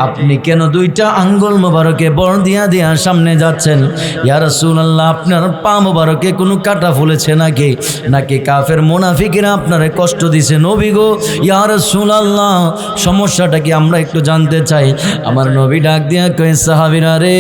আপনি কেন দুইটা আঙ্গুল মোবারকে বর দিয়া দিয়া সামনে যাচ্ছেন? ইয়া রাসূলুল্লাহ, আপনার পা মোবারকে কোনো কাটা ফুলেছে নাকি, নাকি কাফের মুনাফিকরা আপনারে কষ্ট দিছে? নবী গো, ইয়া রাসূলুল্লাহ, সমস্যাটা কি আমরা একটু জানতে চাই। আমার নবী ডাক দিয়া কয় সাহাবীরা রে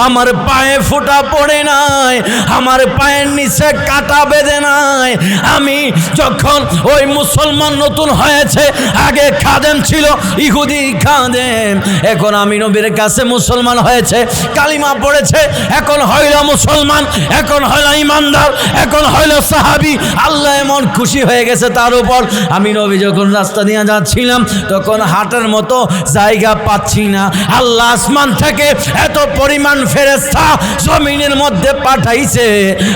আমার পায়ে ফোঁটা পড়ে নাই, আমার পায়ের নিচে কাটা বেঁধে নাই। আমি যখন ওই মুসলমান নতুন হয়েছে, আগে খাদেম ছিল, ইহুদি খাদেম, এখন আমি নবীর কাছে মুসলমান হয়েছে, কালিমা পড়েছে, এখন হইল মুসলমান, এখন হইল ইমানদার, এখন হইল সাহাবী। আল্লাহ এমন খুশি হয়ে গেছে তার উপর। আমি নবী যখন রাস্তা দিয়ে যাচ্ছিলাম, তখন হাঁটার মতো জায়গা পাচ্ছি না। আল্লাহ আসমান থেকে এত পরিমাণ ফেরেশতা জমিনের মধ্যে পাঠাইছে,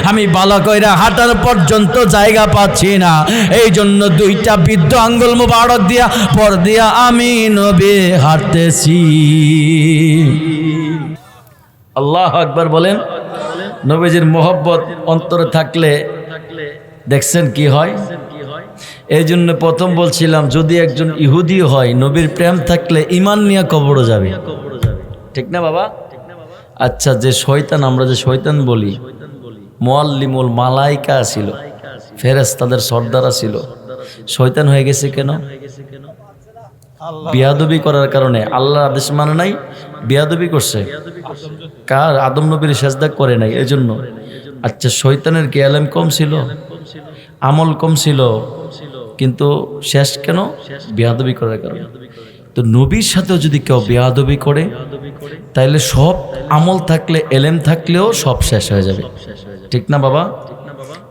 আমি ভালো কইরা হাঁটার পর্যন্ত জায়গা পাচ্ছি না। এই জন্য দুইটা বৃদ্ধ আঙ্গুল মুবারক দিয়া পর দিয়া আমি নবী হাঁটতেছি। আল্লাহু আকবার বলেন। নবীজির মোহব্বত অন্তরে থাকলে দেখছেন কি হয়। এই জন্য প্রথম বলছিলাম, যদি একজন ইহুদি হয়, নবীর প্রেম থাকলে ঈমান নিয়ে কবরে যাবে, ঠিক না বাবা? আচ্ছা, যে শয়তান, আমরা যে শয়তান বলি, মুআল্লিমুল মালাইকা ছিল, ফেরেশতাদের সর্দারা ছিল, শয়তান হয়ে গেছে কেন? বিয়াদবি করার কারণে। আল্লাহর আদেশ মানে নাই, বিয়াদবি করছে। কার? আদম নবীর সেজদা করে নাই, এজন্য। আচ্ছা, শয়তানের কি ইলম কম ছিল? আমল কম ছিল, কিন্তু শেষ কেন? বিয়াদবি করার কারণে। তো নবীর সাথেও যদি কেউ বিয়াদবি করে, তাইলে সব আমল থাকলে, এলেম থাকলেও সব শেষ হয়ে যাবে, ঠিক না বাবা?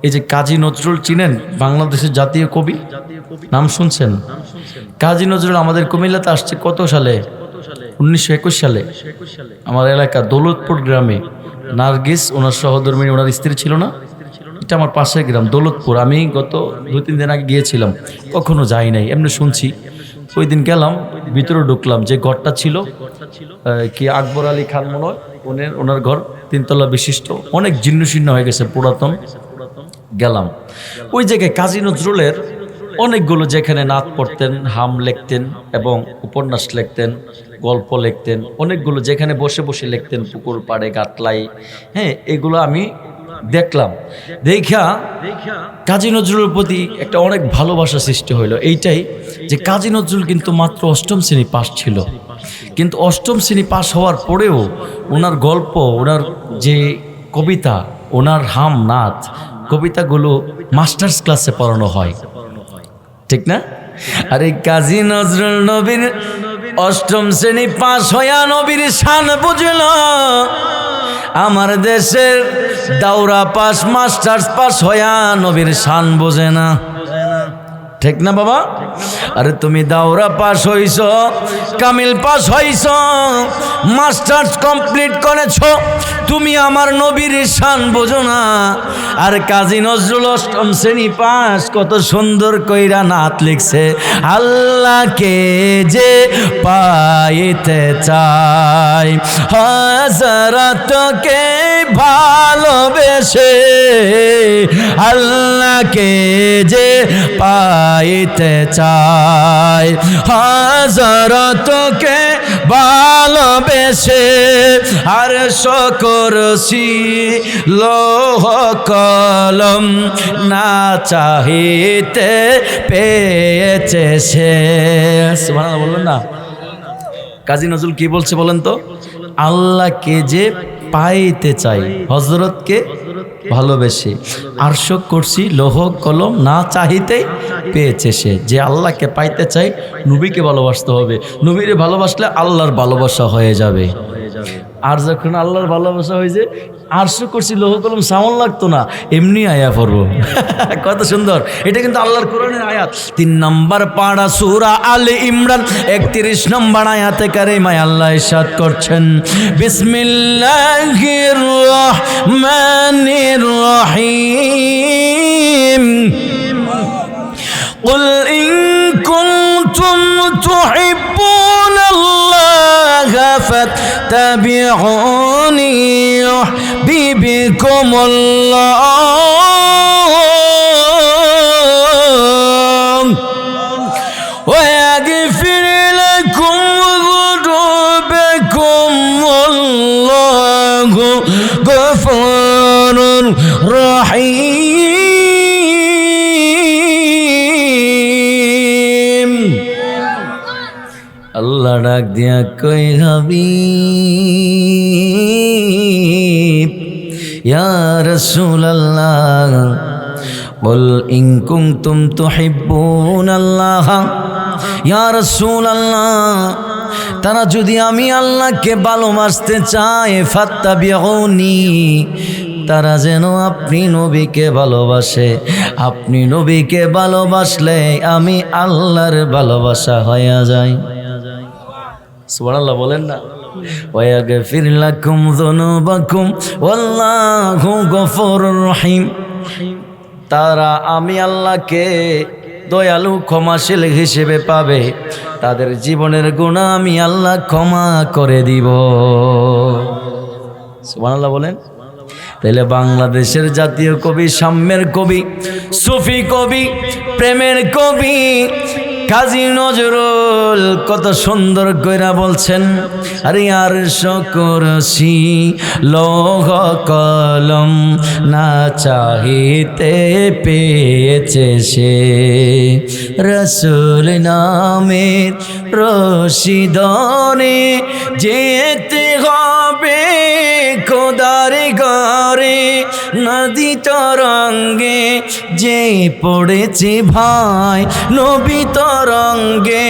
এই যে কাজী নজরুল চিনেন, বাংলাদেশের জাতীয় কবি, নাম শুনছেন? কাজী নজরুল আমাদের কুমিল্লাতে আসছে কত সালে? 1921 সালে। আমার এলাকা দৌলতপুর গ্রামে নার্গিস, ওনার সহধর্মিণী, ওনার স্ত্রী ছিল না, এটা আমার পাশের গ্রাম দৌলতপুর। আমি গত 2-3 দিন আগে গিয়েছিলাম, কখনো যাই নাই, এমনি শুনছি। ওই দিন গেলাম, ভিতরে ঢুকলাম, যে ঘরটা ছিল কি আকবর আলী খান মনে হয়, ওনার ঘর, 3 তলা বিশিষ্ট, অনেক জীর্ণশীর্ণ হয়ে গেছে, পুরাতন। গেলাম ওই জায়গায় কাজী নজরুলের অনেকগুলো, যেখানে নাত পড়তেন, হাম লিখতেন এবং উপন্যাস লিখতেন, গল্প লিখতেন, অনেকগুলো যেখানে বসে বসে লিখতেন, পুকুর পাড়ে, গাটলাই, হ্যাঁ, এগুলো আমি দেখলাম। দেখা কাজী নজরুলের প্রতি একটা অনেক ভালোবাসা সৃষ্টি হইলো। এইটাই যে কাজী নজরুল কিন্তু মাত্র 8ম শ্রেণী পাস ছিল, কিন্তু 8ম শ্রেণী পাস হওয়ার পরেও ওনার গল্প, ওনার যে কবিতা, ওনার হাম, নাচ, কবিতাগুলো মাস্টার্স ক্লাসে পড়ানো হয়, ঠিক না? আর এই কাজী নজরুল নবীর 8ম শ্রেণী পাস হইয়া নবীর শান বুঝল। আমার দেশের দাওরা পাস, মাস্টার্স পাস হইয়া নবীর শান বোঝে না, ঠিক না বাবা? আরে তুমি দাওরা পাস হইছ, কামিল পাস হইছ, মাস্টার্স কমপ্লিট করেছ, তুমি আমার নবীর শান বোঝো না। আর কাজী নজরুল 8ম শ্রেণী পাস, কত সুন্দর কইরা নাত লিখছে, আল্লাহকে যে পাইতে চাই, হাজারাতকে ভালোবেসে, আল্লাহকে যে পাইতে চাই, হাজারাতকে ভালোবেসে, আর সকরসি লৌহ কলম না চাহিতে পেয়েছে সে। সুবহানাল্লাহ বললেন না? কাজী নজরুল কি বলছে বলেন তো? আল্লাহকে যে পাইতে চাই, হযরতকে ভালোবেসে, আরশ করছি লৌহ কলম না চাহিতেই পেয়েছে সে। যে আল্লাহকে পাইতে চাই, নবীকে ভালোবাসতে হবে, নবীরে ভালোবাসলে আল্লাহর ভালোবাসা হয়ে যাবে। আর যখন আল্লাহর ভালোবাসা হয়েছে, আরশ করছি লৌহ কলম সামন লাগতো না, এমনি আয়া পড়বো। কত সুন্দর! এটা কিন্তু আল্লাহর কোরআনের আয়াত। 3 নম্বর পারা সূরা আলে ইমরান 31 নম্বর আয়াতে কারিমায় আল্লাহ ইরশাদ করছেন, বিসমিল্লাহির রহমানির রহিম, কুল ইন কুনতুম তুহিব্বুনাল্লাহা ফাত্তাবিউনি ইউহিব্বুকুমুল্লাহ ওয়া ইয়াগফির লাকুম যুনুবাকুম ওয়াল্লাহু গফুরুর রহিম। আল্লাহ ডাক দিয়া কই হবি ইয়া রাসূলুল্লাহ বল ইন কুনতুম তুহিব্বুনাল্লাহ ইয়া রাসূলুল্লাহ তারা যদি আমি আল্লাহকে ভালোবাসতে চায় ফাত্তাবিউনি তারা যেন আপনি নবীকে ভালোবাসে আপনি নবীকে ভালোবাসলে আমি আল্লাহর ভালোবাসা হয়ে যায় সুবহানাল্লাহ বলেন না ওয়াগফির লাকুম যুনুবাকুম ওয়াল্লাহু গফুরুর রহিম তারা আমি আল্লাহকে দয়ালু ক্ষমাশীল হিসেবে পাবে তাদের জীবনের গুনাহ আমি আল্লাহ ক্ষমা করে দিব সুবহানাল্লাহ বলেন তাহলে বাংলাদেশের জাতীয় কবি সাম্যের কবি সুফি কবি প্রেমের কবি কাজী নজরুল কত সুন্দর কইরা বলছেন আরে আর শকুরসি লৌহ কলম না চাহিতে পেয়েছে সে রসুল নামের রশি ধরে যেতে হবে খোদার ঘরে নদী তরঙ্গে যে পড়েছে ভাই নবী তরঙ্গে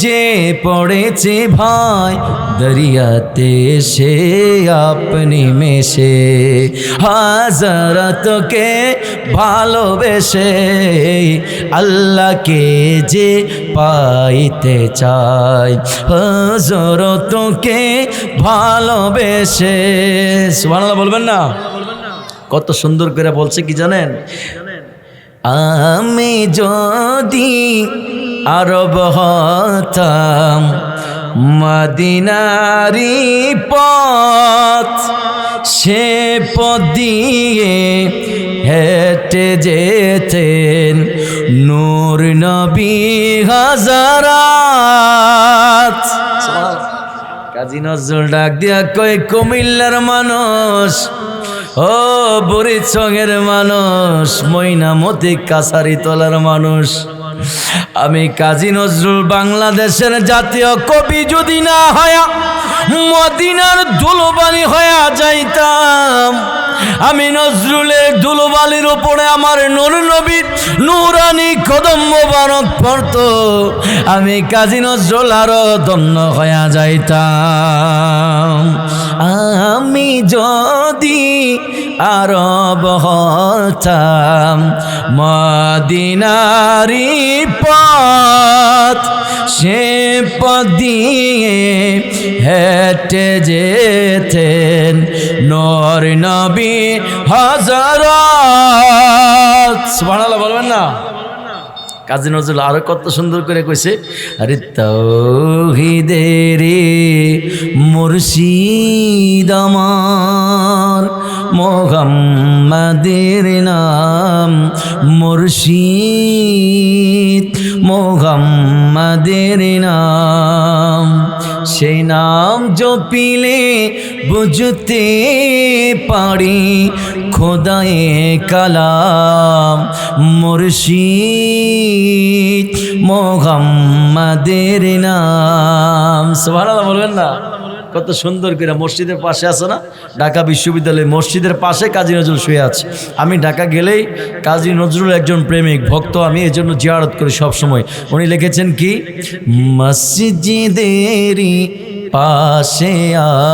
যে পড়েছে ভাই দরিয়াতে সে আপনি মেশে হাজরতকে ভালোবেসে আল্লাহকে যে পাইতে চায় হযরতকে ভালোবেসে সুবহানাল্লাহ বলবেন না কত সুন্দর করে বলছে কি জানেন আমি যদি আরব হতাম মদিনারি পথ সে পথ দিয়ে হেঁটে যেতেন নূর নবী হাজারাত কাজী নজরুল ডাক দিয়া কই কুমিল্লার মানুষ ও বুড়িচংয়ের মানুষ ময়নামতি কাছারি তলার মানুষ আমি কাজী নজরুল বাংলাদেশের জাতীয় কবি যদি না হয়া মদিনার ধুলোবালি হয়ে যাইতাম আমি নজরুলের ধুলোবালির উপরে আমার নূর নবীর নূরানি কদম মোবারক পড়তো আমি কাজী নজরুল আরো ধন্য হয়ে যাইতাম আমি যদি আরব হতাম মদিনারি পথ সে পথ দিয়ে হেঁটে যেতেন নূর নবী হাজারাত সুবহানাল্লাহ বলবেন না কাজী নজরুল আরো কত সুন্দর করে কইছে আরে তাওহীদেরি মুর্শিদ আমার মুহাম্মাদের নাম মুর্শিদ মুহাম্মাদের নাম সেই নাম জপিলে বুঝতে পারি খোদায়ে কালাম মুর্শিদ মুহাম্মাদের নাম সুবহানাল্লাহ বলবেন না কত সুন্দর করে মসজিদের পাশে আছে না ঢাকা বিশ্ববিদ্যালয় মসজিদের পাশে কাজী নজরুল শুয়ে আছে আমি ঢাকা গেলেই কাজী নজরুল একজন প্রেমিক ভক্ত আমি এই জন্য জিয়ারত করি সবসময় উনি লিখেছেন কি মসজিদেরই পাশে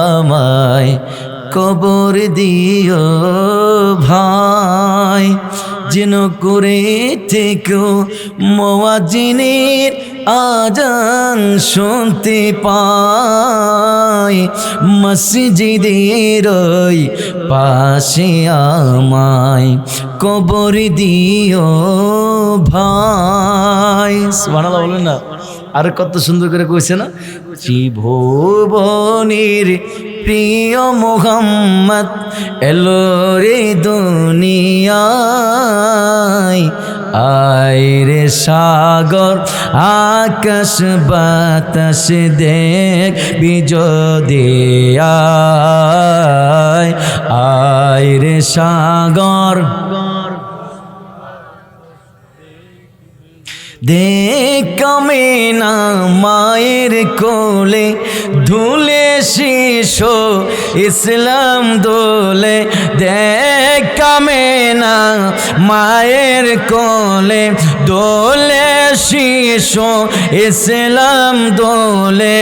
আমায় কবর দিও ভাই যেন করে থেকো মুয়াজ্জিনের আজান শুনতে পাই মসজিদের ওই পাশে আমায় কবর দিও ভাই সুবহানাল্লাহ বলেন না আর কত সুন্দর করে কইছে না ত্রিভুবনের প্রিয় মুহাম্মদ এলো রে দুনিয়ায় আয় রে সাগর আকাশ বাতাস দেখ বিজদে আয় রে সাগর দেখামে না মায়ের কোলে ধুলে শিশু ইসলাম দোলে, দেখামে না মায়ের কোলে দোলে শিশু ইসলাম দোলে,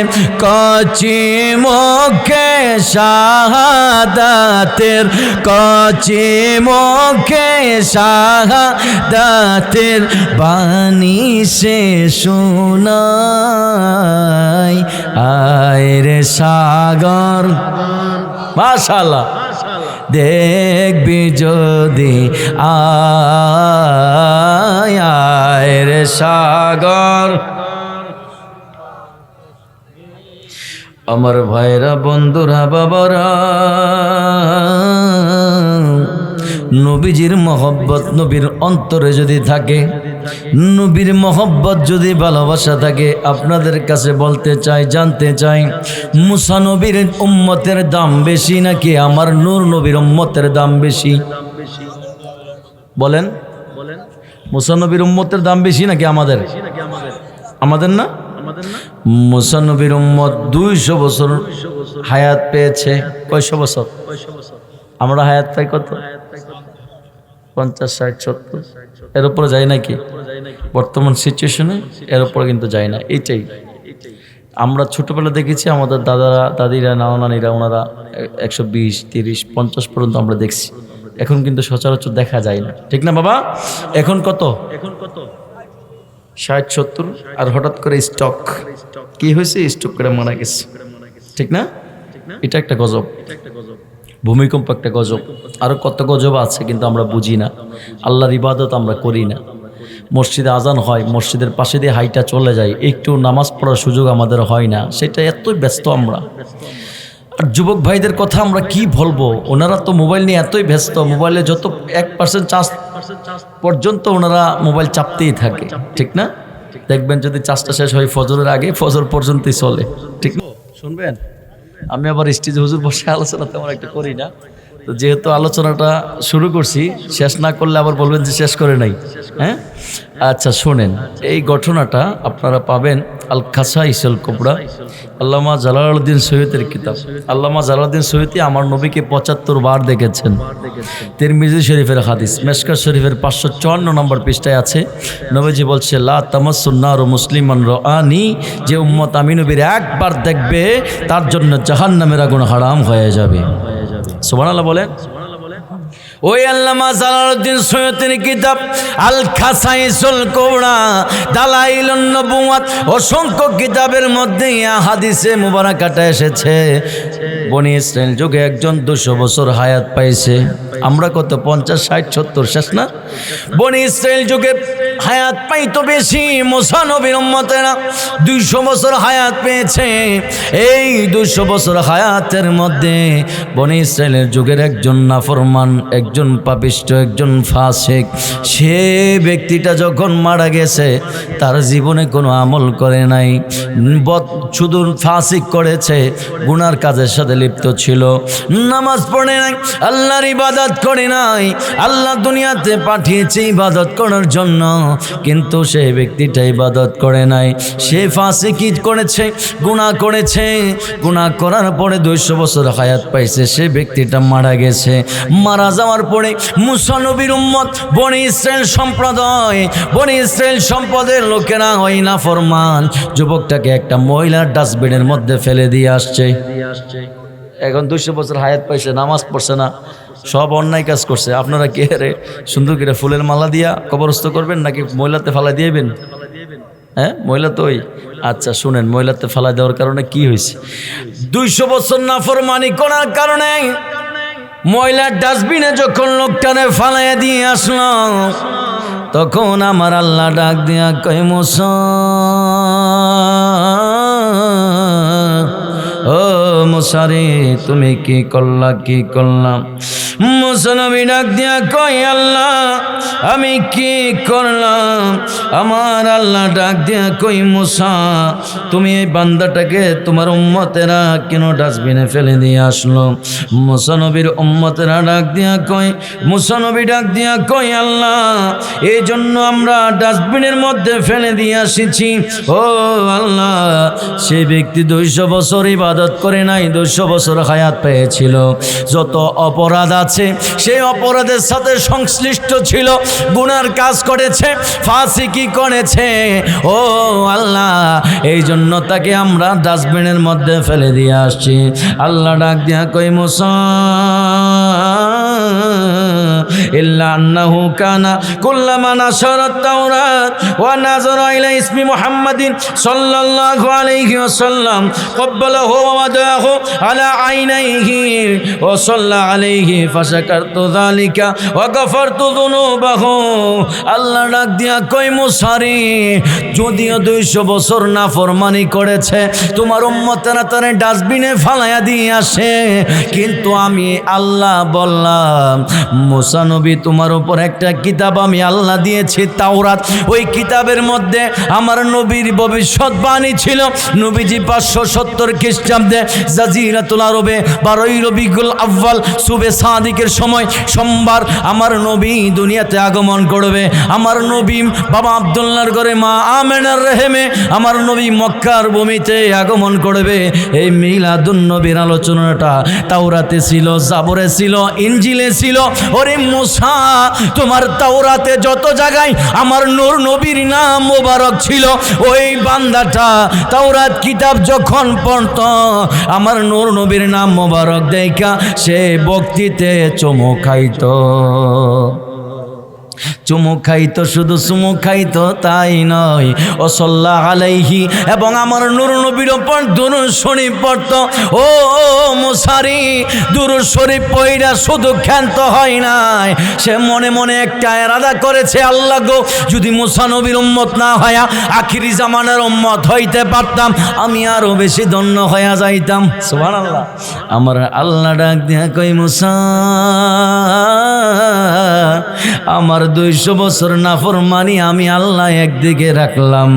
কচি মুখে শাহাদাতের, কচি মুখে শাহাদাতের বাণী সে শোনায়। আয় রে সাগর, মাশাআল্লাহ, দেখবি যদি আয়, আয় রে সাগর। আমার ভাইরা, বন্ধুরা, বাবারা, নবীজির মহব্বত নবীর অন্তরে যদি থাকে, নবীর মহব্বত যদি ভালোবাসা থাকে, আপনাদের কাছে বলতে চাই, জানতে চাই, মুসা নবীর উম্মতের দাম বেশি নাকি আমার নূর নবীর উম্মতের দাম বেশি? বলেন, মুসা নবীর উম্মতের দাম বেশি নাকি আমাদের? আমাদের না? মুসা নবীর উম্মত 200 বছর হায়াত পেয়েছে। কয়শো বছর? আমরা হায়াত পাই কত? 50, 60, 70, এর উপরে যায় নাকি বর্তমান সিচুয়েশনে? এর উপরে কিন্তু যায় না। এইটাই আমরা ছোটবেলা দেখেছি, আমাদের দাদারা, দাদিরা, নানা নানিরা, ওনারা 120, 30, 50 পর্যন্ত আমরা দেখছি। এখন কিন্তু সচরাচর দেখা যায় না, ঠিক না বাবা? এখন কত? 60, 70, আর হঠাৎ করে স্টক কি হয়েছে, স্টক করে মারা গেছে, ঠিক না? এটা একটা গজব, ভূমিকম্প একটা গজব, আরো কত গজব আছে কিন্তু আমরা বুঝি না। আল্লাহর ইবাদত আমরা করি না। মসজিদে আজান হয়, মসজিদের পাশে দিয়ে হাইটা চলে যায়, একটু নামাজ পড়ার সুযোগ আমাদের হয় না, সেটা এতই ব্যস্ত আমরা। আর যুবক ভাইদের কথা আমরা কি বলবো, ওনারা তো মোবাইল নিয়ে এতই ব্যস্ত, মোবাইলে যত 1% চার্জ পর্যন্ত ওনারা মোবাইল চাপতেই থাকে, ঠিক না? দেখবেন যদি চার্জটা শেষ হয় ফজরের আগে, ফজর পর্যন্তই চলে, ঠিক না? শুনবেন, আমি আবার স্টেজে হুজুর বসে আলোচনা তেমন একটা করি না, তো যেহেতু আলোচনাটা শুরু করছি, শেষ না করলে আবার বলবেন যে শেষ করে নাই। হ্যাঁ, আচ্ছা শোনেন, এই ঘটনাটা আপনারা পাবেন আল খাসাইসুল কুবরা, আল্লামা জালালউদ্দিন সৈয়দের কিতাব। আল্লামা জালালউদ্দিন সৈয়দি আমার নবীকে 75 বার দেখেছেন। তিরমিজি শরীফের হাদিস, মেশকাত শরীফের 554 নম্বর পৃষ্ঠায় আছে, নবীজি বলছে, লা তামাসসুন নারু মুসলিমান রাআনি, যে উম্মত আমি নবীর একবার দেখবে তার জন্য জাহান্নামের আগুন হারাম হয়ে যাবে। সুবহানাল্লাহ বলেন। ওই আল্লামা জালালউদ্দিন সৈয়দের কিতাব আল খাসাইসুল কুবরা, দালাইলুন নবুওয়াত, অসংখ্য কিতাবের মধ্যে হাদিসে মুবারাকাটা এসেছে। বনি ইসরাইল যুগে একজন 200 বছর হায়াত পাইছে। আমরা কত? 50, 60, 70, শেষ না? বনি ইসরাইল যুগে হায়াত পাইতো বেশি, মুসা নবীর উম্মতেরা 200 বছর হায়াত পেয়েছে। এই 200 বছর হায়াতের মধ্যে বনি ইসরাইলের যুগের একজন নাফরমান, একজন পাপিষ্ঠ, একজন ফাসিক, সে ব্যক্তিটা যখন মারা গেছে, তার জীবনে কোনো আমল করে নাই, শুধু ফাসিক করেছে, গুনার কাজের সাথে লিপ্ত ছিল, নামাজ পড়ে নাই, আল্লাহর ইবাদত করে নাই। আল্লাহ দুনিয়াতে পাঠিয়েছে ইবাদত করার জন্য, কিন্তু সেই ব্যক্তিটা ইবাদত করে নাই, সে ফাসিকি করেছে, গুনাহ করেছে। গুনাহ করার পরে 200 বছর হায়াত পাইছে, সে ব্যক্তিটা মারা গেছে। মারা যাওয়ার পরে মুসা নবীর উম্মত, বনি ইসরাইল সম্প্রদায়, বনি ইসরাইল সম্প্রদায়ের লোকেরা ওই নাফরমান যুবকটাকে একটা মহিলার ডাস্টবিনের মধ্যে ফেলে দিয়ে আসছে। এখন 200 বছর হায়াত পাইছে, নামাজ পড়ছে না, সব অন্যায় কাজ করছে। আপনারা কে রে সুন্দর করে ফুলের মালা দিয়া কবরস্থ করবেন নাকি মহিলাতে ফালা দিয়েবেন? হ্যাঁ, মহিলা তো ওই, আচ্ছা শুনেন, মহিলাতে ফালা দেওয়ার কারণে কি হয়েছে? 200 বছর নাফরমানি করার কারণে মহিলার ডাস্টবিনে যখন লোকটারে ফালাইয়া দিয়ে আসলো, তখন আমার আল্লাহ ডাক দিয়া কয়, মুসা, ও মুসা রে, তুমি কি করলা, কি করলাম? মুসা নবী ডাক দিয়া কয় আল্লাহ আমি কি করলাম? আমার আল্লাহ ডাক দিয়া কই মুসা তুমি এই বান্দাটাকে তোমার উম্মতেরা কেন ডাস্টবিনে ফেলে দিয়ে আসলো? মুসা নবীর উম্মতেরা ডাক দিয়া কয়, মুসা নবী ডাক দিয়া কই আল্লাহ এই জন্য আমরা ডাস্টবিনের মধ্যে ফেলে দিয়ে আসিছি। ও আল্লাহ, সেই ব্যক্তি 200 বছর ইবাদত করে নাই, 200 বছর হায়াত পেয়েছিল, যত অপরাধ আছে সেই অপরাধের সাথে সংশ্লিষ্ট ছিল, গুনার কাজ করেছে, ফাসিকি করেছে। ও আল্লাহ, এই জন্য তাকে আমরা ডাস্টবিনের মধ্যে ফেলে দিয়ে আসছি। আল্লাহ ডাক দিয়া কই মুসা ইল্লা আন্নাহু কানা কুল্লামা নাশারাত তাওরাত ওয়া নাযারা ইলা ইসমি মুহাম্মাদিন সাল্লাল্লাহু আলাইহি ওয়াসাল্লাম ক্বাবালাহু ওয়া ওয়াদাহু আলা আইনাইহি ওয়া সাল্লা আলাইহি ফাশাকারতু যালিকা ওয়া গফারতু যুনুবাহু। আল্লাহ ডাক দিয়া কই মুসা রে, যদিও 200 বছর নাফরমানি করেছে, তোমার উম্মতেরা তারে ডাস্টবিনে ফালাইয়া দিয়ে আসে, কিন্তু আমি আল্লাহ বললাম মুসা নবী তোমার উপর একটা কিতাব আমি আল্লাহ দিয়েছি তাওরাত। ওই কিতাবের মধ্যে আমার নবীর ভবিষ্যৎবাণী ছিল। নবীজি 570 খ্রিস্টাব্দে জাজিরাতুল আরবে 12ই রবিউল আউয়াল সুবে সাদিকের সময় সোমবার আমার নবী দুনিয়াতে আগমন করবে। আমার নবী বাবা আব্দুল্লাহর ঘরে মা আমেনার রেহেমে আমার নবী মক্কার ভূমিতে আগমন করবে। এই মিলাদুন নবীর আলোচনাটা তাওরাতে ছিল, জাবরে ছিল, ইনজিলে ছিল। ওরে মুসা, তোমার তাওরাতে যত জায়গায় আমার নূর নবীর নাম মোবারক ছিল, ওই বান্দাটা তাওরাত কিতাব যখন পড়ত আমার নূর নবীর নাম মোবারক দেখা সে ভক্তিতে চুমু খাইতো। চুমু খাইতো, শুধু চুমু খাইতো তাই নয়, ও সাল্লাল্লাহু আলাইহি এবং আমার নূর নবীর উপর দুরূদ শরীফ পড়তো। ও মুসারি, দুরূদ শরীফ পড়া শুধু ক্ষান্ত হয় নাই, সে মনে মনে একটা ইরাদা করেছে, আল্লাহ গো, যদি মুসা নবীর উম্মত না হইয়া আখিরি জামানার উম্মত হইতে পারতাম আমি আরো বেশি ধন্য হইয়া যাইতাম। সুবহানাল্লাহ। আমার আল্লাহ ডাক দিয়া কই মুসা, আমার 200 বছর নাফরমানি আমি আল্লাহ একদিকে রাখলাম,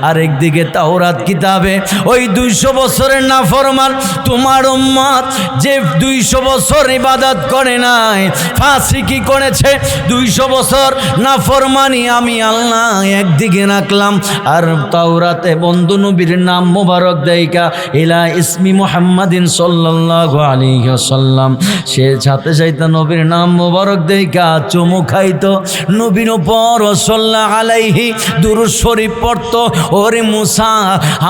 আর একদিকে তাওরাত কিতাবে ওই 200 বছরের নাফরমান তোমার উম্মত যে 200 বছর ইবাদত করে নাই, ফাসিকি করেছে, 200 বছর নাফরমানি আমি আল্লাহ একদিকে রাখলাম। আর তাওরাতে বন্ধু নবীর নাম মোবারক দেইকা ইলা ইসমি মুহাম্মাদিন সাল্লাল্লাহু আলাইহি ওয়াসাল্লাম, সে সাথে সাথে নবীর নাম মোবারক দেইকা চুমু খাইতো, নবীর উপর সাল্লাল্লাহু আলাইহি দুরূদ শরীফ পড়তো। ওরে মুসা,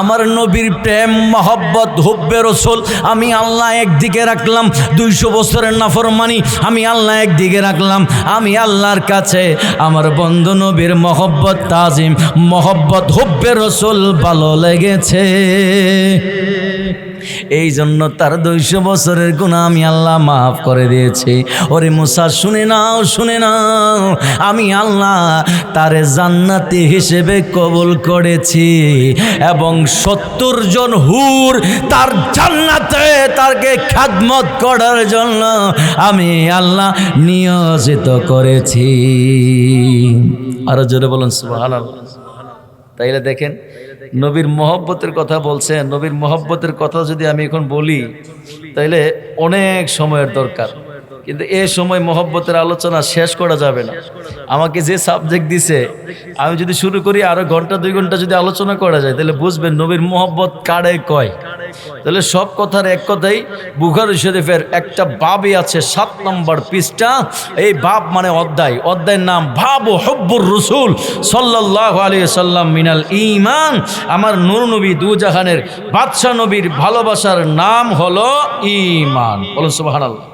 আমার নবীর প্রেম মহব্বত হুব্বে রাসূল আমি আল্লাহ একদিকে রাখলাম, 200 বছরের নাফরমানি আমি আল্লাহ একদিকে রাখলাম। আমি আল্লাহর কাছে আমার বন্ধু নবীর মহব্বত তাজিম মহব্বত হুব্বে রাসূল ভালো লেগেছে, এই জন্য তার 200 বছরের গুনাহ আমি আল্লাহ মাফ করে দিয়েছি। ওরে মুসা, শুনে নাও, শুনে নাও, আমি আল্লাহ তারে জান্নাতি হিসেবে কবুল করেছি এবং 70 জন হুর তার জান্নাতে তারকে খেদমত করার জন্য আমি আল্লাহ নিয়োজিত করেছি। আরো জোরে বলুন সুবহানাল্লাহ। তাইলে দেখেন, নবীর মহব্বতের কথা বলছেন, নবীর মহব্বতের কথা যদি আমি এখন বলি তাইলে অনেক সময়ের দরকার, কিন্তু এই সময় মহব্বতের আলোচনা শেষ করা যাবে না। আমাকে যে সাবজেক্ট দিছে আমি যদি শুরু করি আরো ঘন্টা 2 ঘন্টা যদি আলোচনা করা যায় তাহলে বুঝবেন নবীর মহব্বত কারে কয়। তাহলে সব কথার এক কথাই বুখারী শরীফের একটা বাবই আছে 7 নম্বর পৃষ্ঠা, এই বাব মানে অধ্যায়, অধ্যায়ের নাম বাবু হুব্বুর রাসূল সাল্লাল্লাহু আলাইহি ওয়াসাল্লাম মিনাল ঈমান। আমার নূর নবী দুজাহানের বাদশা নবীর ভালোবাসার নাম হলো ঈমান। বলুন সুবহানাল্লাহ।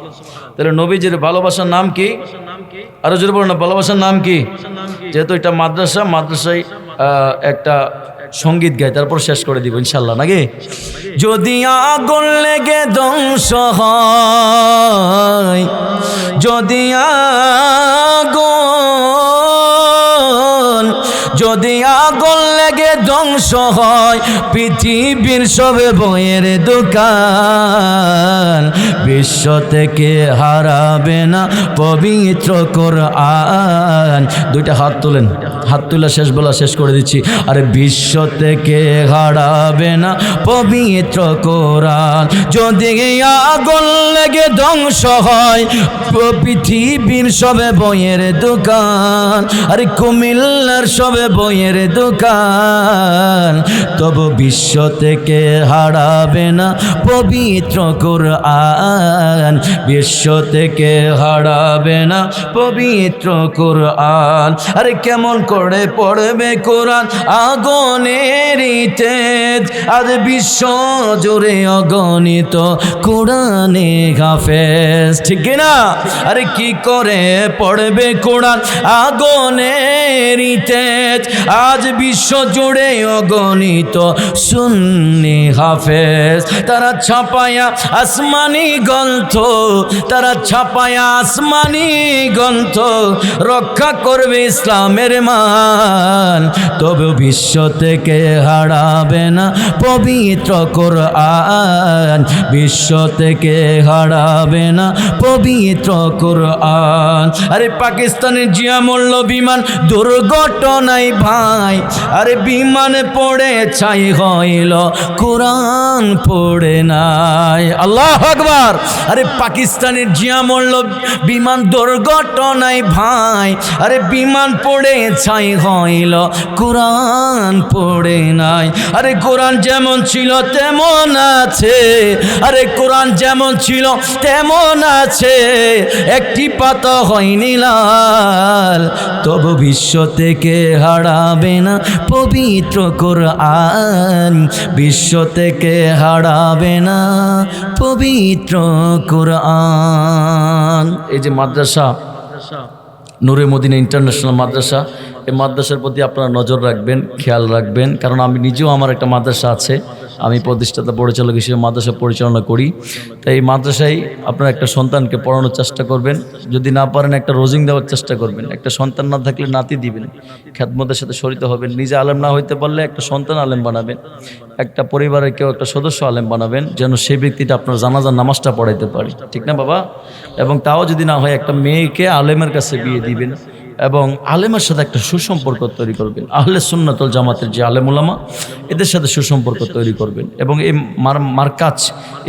তাহলে নবীজির ভালোবাসার নাম কি? আরো জোরে বলুন না, ভালোবাসার নাম কি? যেহেতু এটা মাদ্রাসা, মাদ্রাসায় একটা সঙ্গীত গাই, তারপর শেষ করে দিব ইনশাল্লাহ, নাকি? যদি আগুন লেগে ধ্বংস হয়, যদি আগুন লেগে ধ্বংস হয় পৃথিবীর সবে বইয়ের দোকান, বিশ্ব থেকে হারাবে না পবিত্র কোরআন। দুইটা হাত তোলেন, হাত তুলে শেষ বলা শেষ করে দিচ্ছি। আরে বিশ্ব থেকে হারাবে না পবিত্র কোরআন। যদি আগুন লেগে ধ্বংস হয় পৃথিবীর সবে বইয়ের দোকান, আরে কুমিল্লার সবে বইয়ের দোকান, তবু বিশ্ব থেকে হারাবে না পবিত্র কোরআন। বিশ্ব থেকে হারাবে না পবিত্র কোরআন। আরে কেমন করে পড়বে কোরআন আগুনের তেজ, আজ বিশ্ব জুড়ে অগণিত কোরআনে হাফেজ, ঠিক না? আরে কি করে পড়বে কোরআন আগুনের তেজ, আজ বিশ্ব জুড়ে অগণিত সুন্নি হাফেজ। তারা ছাপায়া আসমানি গ্রন্থ, তারা ছাপায়া আসমানি গ্রন্থ, রক্ষা করবে ইসলামের মান, তবে বিশ্ব থেকে হারাবে না পবিত্র কোরআন। বিশ্ব থেকে হারাবে না পবিত্র কোরআন। আরে পাকিস্তানের জিয়া মূল্য বিমান দুর্ঘটনায় ভাই, আরে বিমান পড়ে ছাই হইল কোরআন পড়ে নাই। আল্লাহু আকবার। আরে পাকিস্তানের জিয়া মূল্য বিমান দুর্ঘটনায় ভাই, আরে বিমান পড়ে ছাই হইল কোরআন পড়ে নাই। আরে কোরআন যেমন ছিল তেমন আছে, আরে কোরআন যেমন ছিল তেমন আছে, একটি পাতা হয়নি লাল, তবু বিশ্ব থেকে হারাবে না পবিত্র কোরআন। বিশ্ব থেকে হারাবে না পবিত্র কোরআন। এই যে মাদ্রাসা নূরে মদিনা ইন্টারন্যাশনাল মাদ্রাসা, এই মাদ্রাসার প্রতি আপনারা নজর রাখবেন, খেয়াল রাখবেন, কারণ আমি নিজেও আমার একটা মাদ্রাসা আছে, আমি প্রতিষ্ঠাতা পরিচালক হিসেবে মাদ্রাসা পরিচালনা করি। তাই এই মাদ্রাসায় আপনারা একটা সন্তানকে পড়ানোর চেষ্টা করবেন, যদি না পারেন একটা রোজিং দেওয়ার চেষ্টা করবেন। একটা সন্তান না থাকলে নাতি দিবেন, খ্যাতমতের সাথে শরীত হবেন। নিজে আলেম না হইতে পারলে একটা সন্তান আলেম বানাবেন, একটা পরিবারের কেউ একটা সদস্য আলেম বানাবেন, যেন সেই ব্যক্তিটা আপনার জানাজার নামাজটা পড়াইতে পারে, ঠিক না বাবা? এবং তাও যদি না হয় একটা মেয়েকে আলেমের কাছে বিয়ে দিবেন এবং আলেমের সাথে একটা সুসম্পর্ক তৈরি করবেন। আহলে সুন্নাত ওয়াল জামাতের যে আলেম উলামা, এদের সাথে সুসম্পর্ক তৈরি করবেন এবং এই মার্কাজ,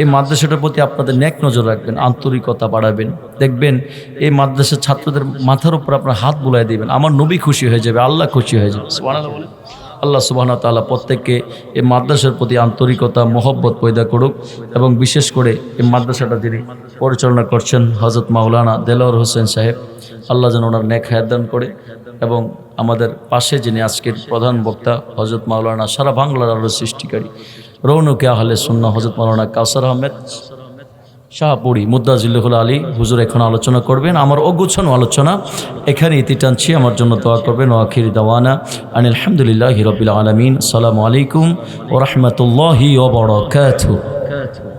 এই মাদ্রাসাটার প্রতি আপনাদের নেক নজর রাখবেন, আন্তরিকতা বাড়াবেন। দেখবেন এই মাদ্রাসার ছাত্রদের মাথার উপর আপনার হাত বুলাই দিবেন, আমার নবী খুশি হয়ে যাবে, আল্লাহ খুশি হয়ে যাবে। সুবহানাল্লাহ বলেন। আল্লাহ সুবহানাহু ওয়া তাআলা প্রত্যেককে এই মাদ্রাসার প্রতি আন্তরিকতা মহব্বত পয়দা করুক এবং বিশেষ করে এই মাদ্রাসাটা যিনি পরিচালনা করছেন হযরত মাওলানা দেলোয়ার হোসেন সাহেব, আল্লাহ যেন ওনার নেক হায়াত দান করে। এবং আমাদের পাশে যিনি আজকের প্রধান বক্তা হযরত মাওলানা সারা বাংলার আলোর সৃষ্টিকারী রৌনকে আহলে সুন্নাহ হযরত মাওলানা কাউসার আহমেদ শাহপুরি মুদ্দাজিল্লাহুল আলী হুজুর এখন আলোচনা করবেন। আমার অগুছানো আলোচনা এখানে ইতি টানছি, আমার জন্য দোয়া করবেন। ওয়া আখির দাওয়ানা আনিল হামদুলিল্লাহি রাব্বিল আলামিন। আসসালামু আলাইকুম ওয়া রাহমাতুল্লাহি ওয়া বারাকাতুহু।